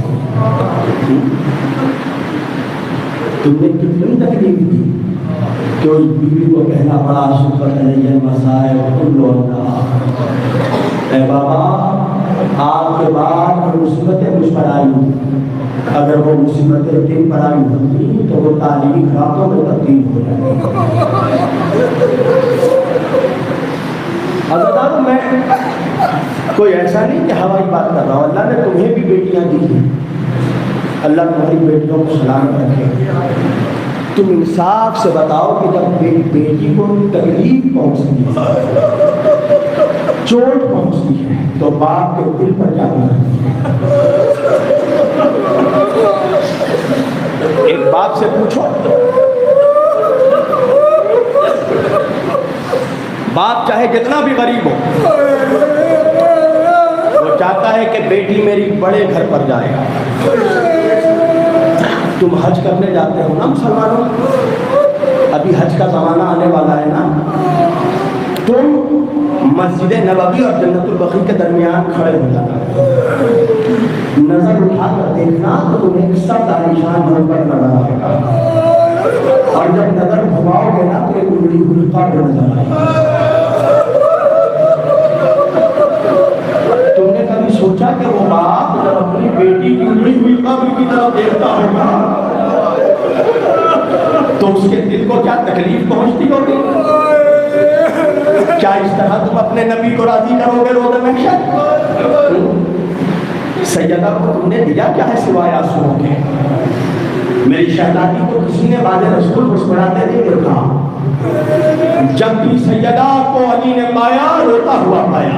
تم نے کتنی تکلیف دی, کہ اس بیوی کو کہنا پڑا شکر علیہ مسائل کل اے بابا آپ کے بعد مصیبتیں مجھ پر آئی، اگر وہ مصیبتیں دن پر آئی ہوتی تو وہ تاریخ راتوں میں تبدیل ہو جاتی۔ حضرت میں کوئی ایسا نہیں کہ ہوائی بات کر رہا ہوں، اللہ نے تمہیں بھی بیٹیاں دی ہیں، اللہ تمہاری بیٹیوں کو سلامت رکھے۔ تم انصاف سے بتاؤ کہ جب بیٹی کو تکلیف پہنچتی ہے، چوٹ پہنچتی ہے، تو باپ کے دل پر کیا گزرتی ہے؟ ایک باپ سے پوچھو، باپ چاہے جتنا بھی غریب ہو، وہ چاہتا ہے کہ بیٹی میری بڑے گھر پر جائے۔ تم حج کرنے جاتے ہو نا مسلمانوں، ابھی حج کا زمانہ آنے والا ہے نا، تم مسجد نبوی اور جنت البقیع کے درمیان کھڑے ہو جانا، نظر اٹھا کر دیکھنا تو تمہیں ایک سب دانشان محبت نظر آئے گا، اور جب نظر گھماؤ گے نا تو ایک انگلی حلقہ بھی نظر آئے گا۔ تم نے کبھی سوچا کہ وہ باپ جب اپنی بیٹی کی انگلی ہوئی قبر کی طرف دیکھتا ہوگا تو اس کے دل کو کیا تکلیف پہنچتی ہوگی؟ کیا اس طرح تم اپنے نبی کو راضی کرو گے روز محشر؟ سیدہ کو تم نے دیا کیا ہے سوائے آنسوؤں کے؟ میری شہزادی کو کسی نے بعد رسول مسکراتے نہیں دیکھا، جب بھی سیدہ کو علی نے پایا روتا ہوا پایا۔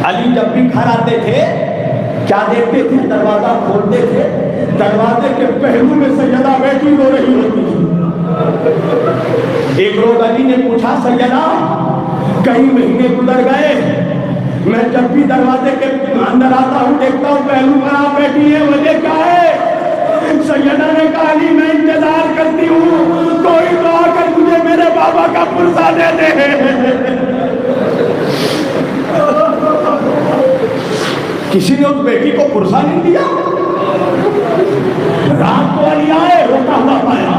علی جب بھی گھر آتے تھے کیا دیکھتے تھے؟ دروازہ کھولتے تھے، دروازے کے پہلو میں سیدہ بیٹھی رو رہی ہوتی تھی۔ ایک روز علی نے پوچھا سیدہ کئی مہینے گزر گئے، میں جب بھی دروازے کے اندر آتا ہوں دیکھتا ہوں پہلو پر آپ بیٹھی ہیں، وجہ کیا ہے؟ سیدہ نے کہا علی میں انتظار کرتی ہوں کوئی تو آ کر مجھے میرے بابا کا پرزہ دے دے۔ کسی نے اس بیٹی کو پرزہ نہیں دیا۔ رات کو علی آئے روتا ہوا پایا،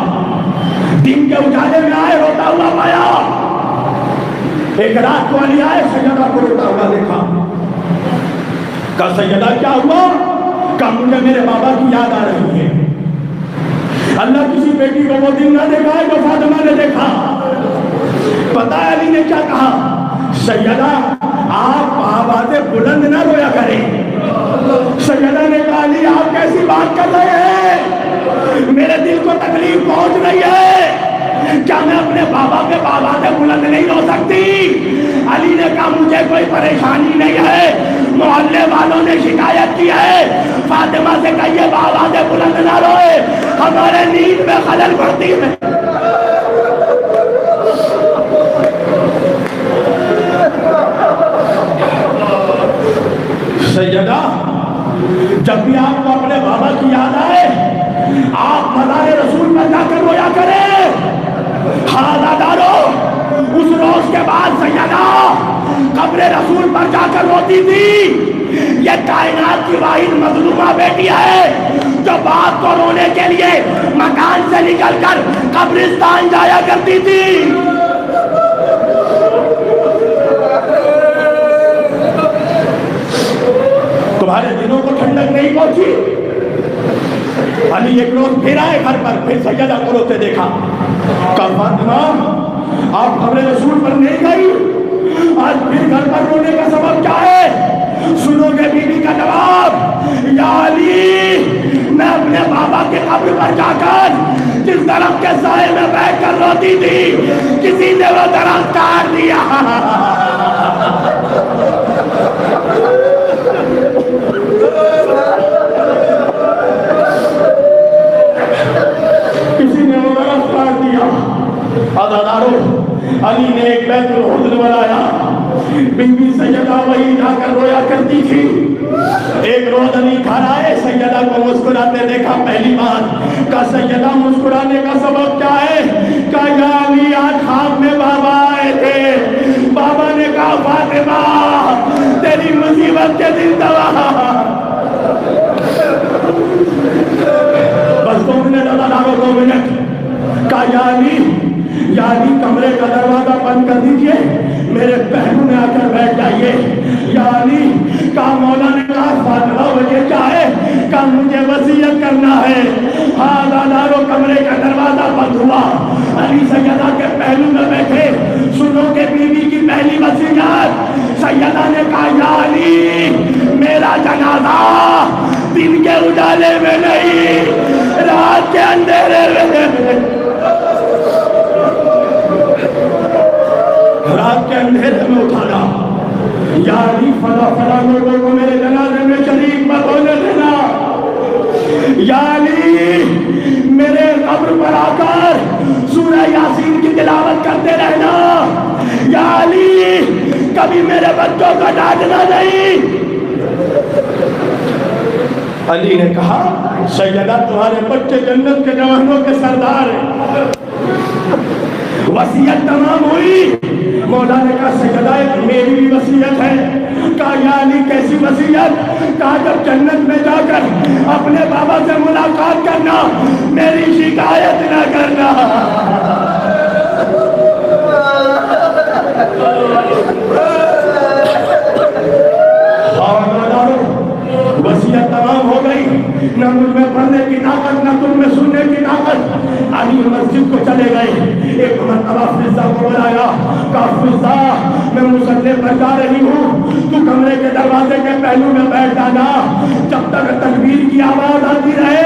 دن کے اجالے میں آئے روتا ہوا پایا۔ ایک رات کو علی آئے سیدہ کو روتا ہوا دیکھا، کہا سیدہ کیا ہوا؟ کہا مجھے میرے بابا کی یاد آ رہی ہے۔ اللہ کسی بیٹی کو وہ دن نہ دیکھا ہے جو فاطمہ نے دیکھا۔ پتہ ہے علی نے کیا کہا؟ سیدہ آپ آواز بلند نہ رویا کریں۔ سیدہ نے کہا علی آپ کیسی بات کر رہے ہیں؟ میرے دل کو تکلیف پہنچ رہی ہے، کیا میں اپنے بابا کے آواز بلند نہیں رو سکتی؟ علی نے کہا مجھے کوئی پریشانی نہیں ہے، محلے والوں نے شکایت کی ہے، فاطمہ سے کہیے آواز بلند نہ روئے، ہمارے نیند میں خلل پڑتی ہے۔ سیدہ جب بھی آپ کو اپنے بابا کی یاد آئے آپ مزار رسول پر جا کر رویا کریں۔ ہاں دارو اس روز کے بعد سیدہ قبر رسول پر جا کر روتی تھی۔ یہ کائنات کی واحد مظلومہ بیٹی ہے جو باپ کو رونے کے لیے مکان سے نکل کر قبرستان جایا کرتی تھی۔ تمہارے دلوں کو ٹھنڈک نہیں پہنچی؟ علی ایک روز پھر آئے گھر پر، پھر سیدہ کو روتے دیکھا، کہا فاطمہ آپ قبر رسول پر نہیں گئی، آج پھر گھر پر رونے کا سبب کیا ہے؟ سنو گے بی بی کا جواب، یا علی میں اپنے بابا کے قبر پر جا کر جس درخت کے سائے میں بیٹھ کر روتی تھی کسی نے وہ درخت کاٹ دیا۔ علی نے ایک بیت الحزن بنایا، بی بی سیدہ وہی جا کر رویا کرتی تھی۔ ایک روز علی گھر آئے، سیدہ کو مسکراتے دیکھا، پہلی بات کہا سیدہ مسکرانے کا سبب کیا ہے؟ کہا یا علی آج خواب میں بابا آئے تھے، بابا نے کہا فاطمہ تیری مصیبت کے دن دوا۔ بس 2 منٹ، 2 منٹ۔ کہا یا علی کمرے کا دروازہ بند کر دیجئے، میرے پہلو میں آ کر بیٹھ جائیے۔ یا علی، کہا مولا نے کہا فاطمہ وجہ چاہے کہ مجھے وصیت کرنا ہے۔ دارو کمرے کا دروازہ بند ہوا، علی سیدہ کے پہلو میں بیٹھے، سنو کہ بیوی کی پہلی وصیت۔ سیدہ نے کہا یا علی، میرا جنازہ دن کے اجالے میں نہیں، رات کے اندھیرے میں، رات کے اندھیرے میں اٹھانا۔ یا علی، فلا فلا لوگوں کو میرے جنازے میں شریک مت ہونے دینا۔ یا علی، میرے قبر پر آ کر سورہ یاسین کی تلاوت کرتے رہنا۔ یا علی، کبھی میرے بچوں کا ڈانٹنا نہیں۔ علی نے کہا سیدہ تمہارے بچے جنت کے جوانوں کے سردار ہیں۔ وصیت تمام ہوئی، مولا نے کہا سیدہ میری بھی وصیت ہے۔ کہا یا علی کیسی وصیت؟ کہا جب جنت میں جا کر اپنے بابا سے ملاقات کرنا، میری شکایت نہ کرنا۔ وصیت تمام ہو گئی، نہ مجھ میں پڑھنے کی طاقت، نہ تم میں سننے کی طاقت۔ علی مسجد کو چلے گئے، ایک مرتبہ فضہ کو بلایا، کہا فضہ میں مصلی پر جا رہی ہوں، تو کمرے کے دروازے کے پہلو میں بیٹھ جانا، جب تک تکبیر کی آواز آتی رہے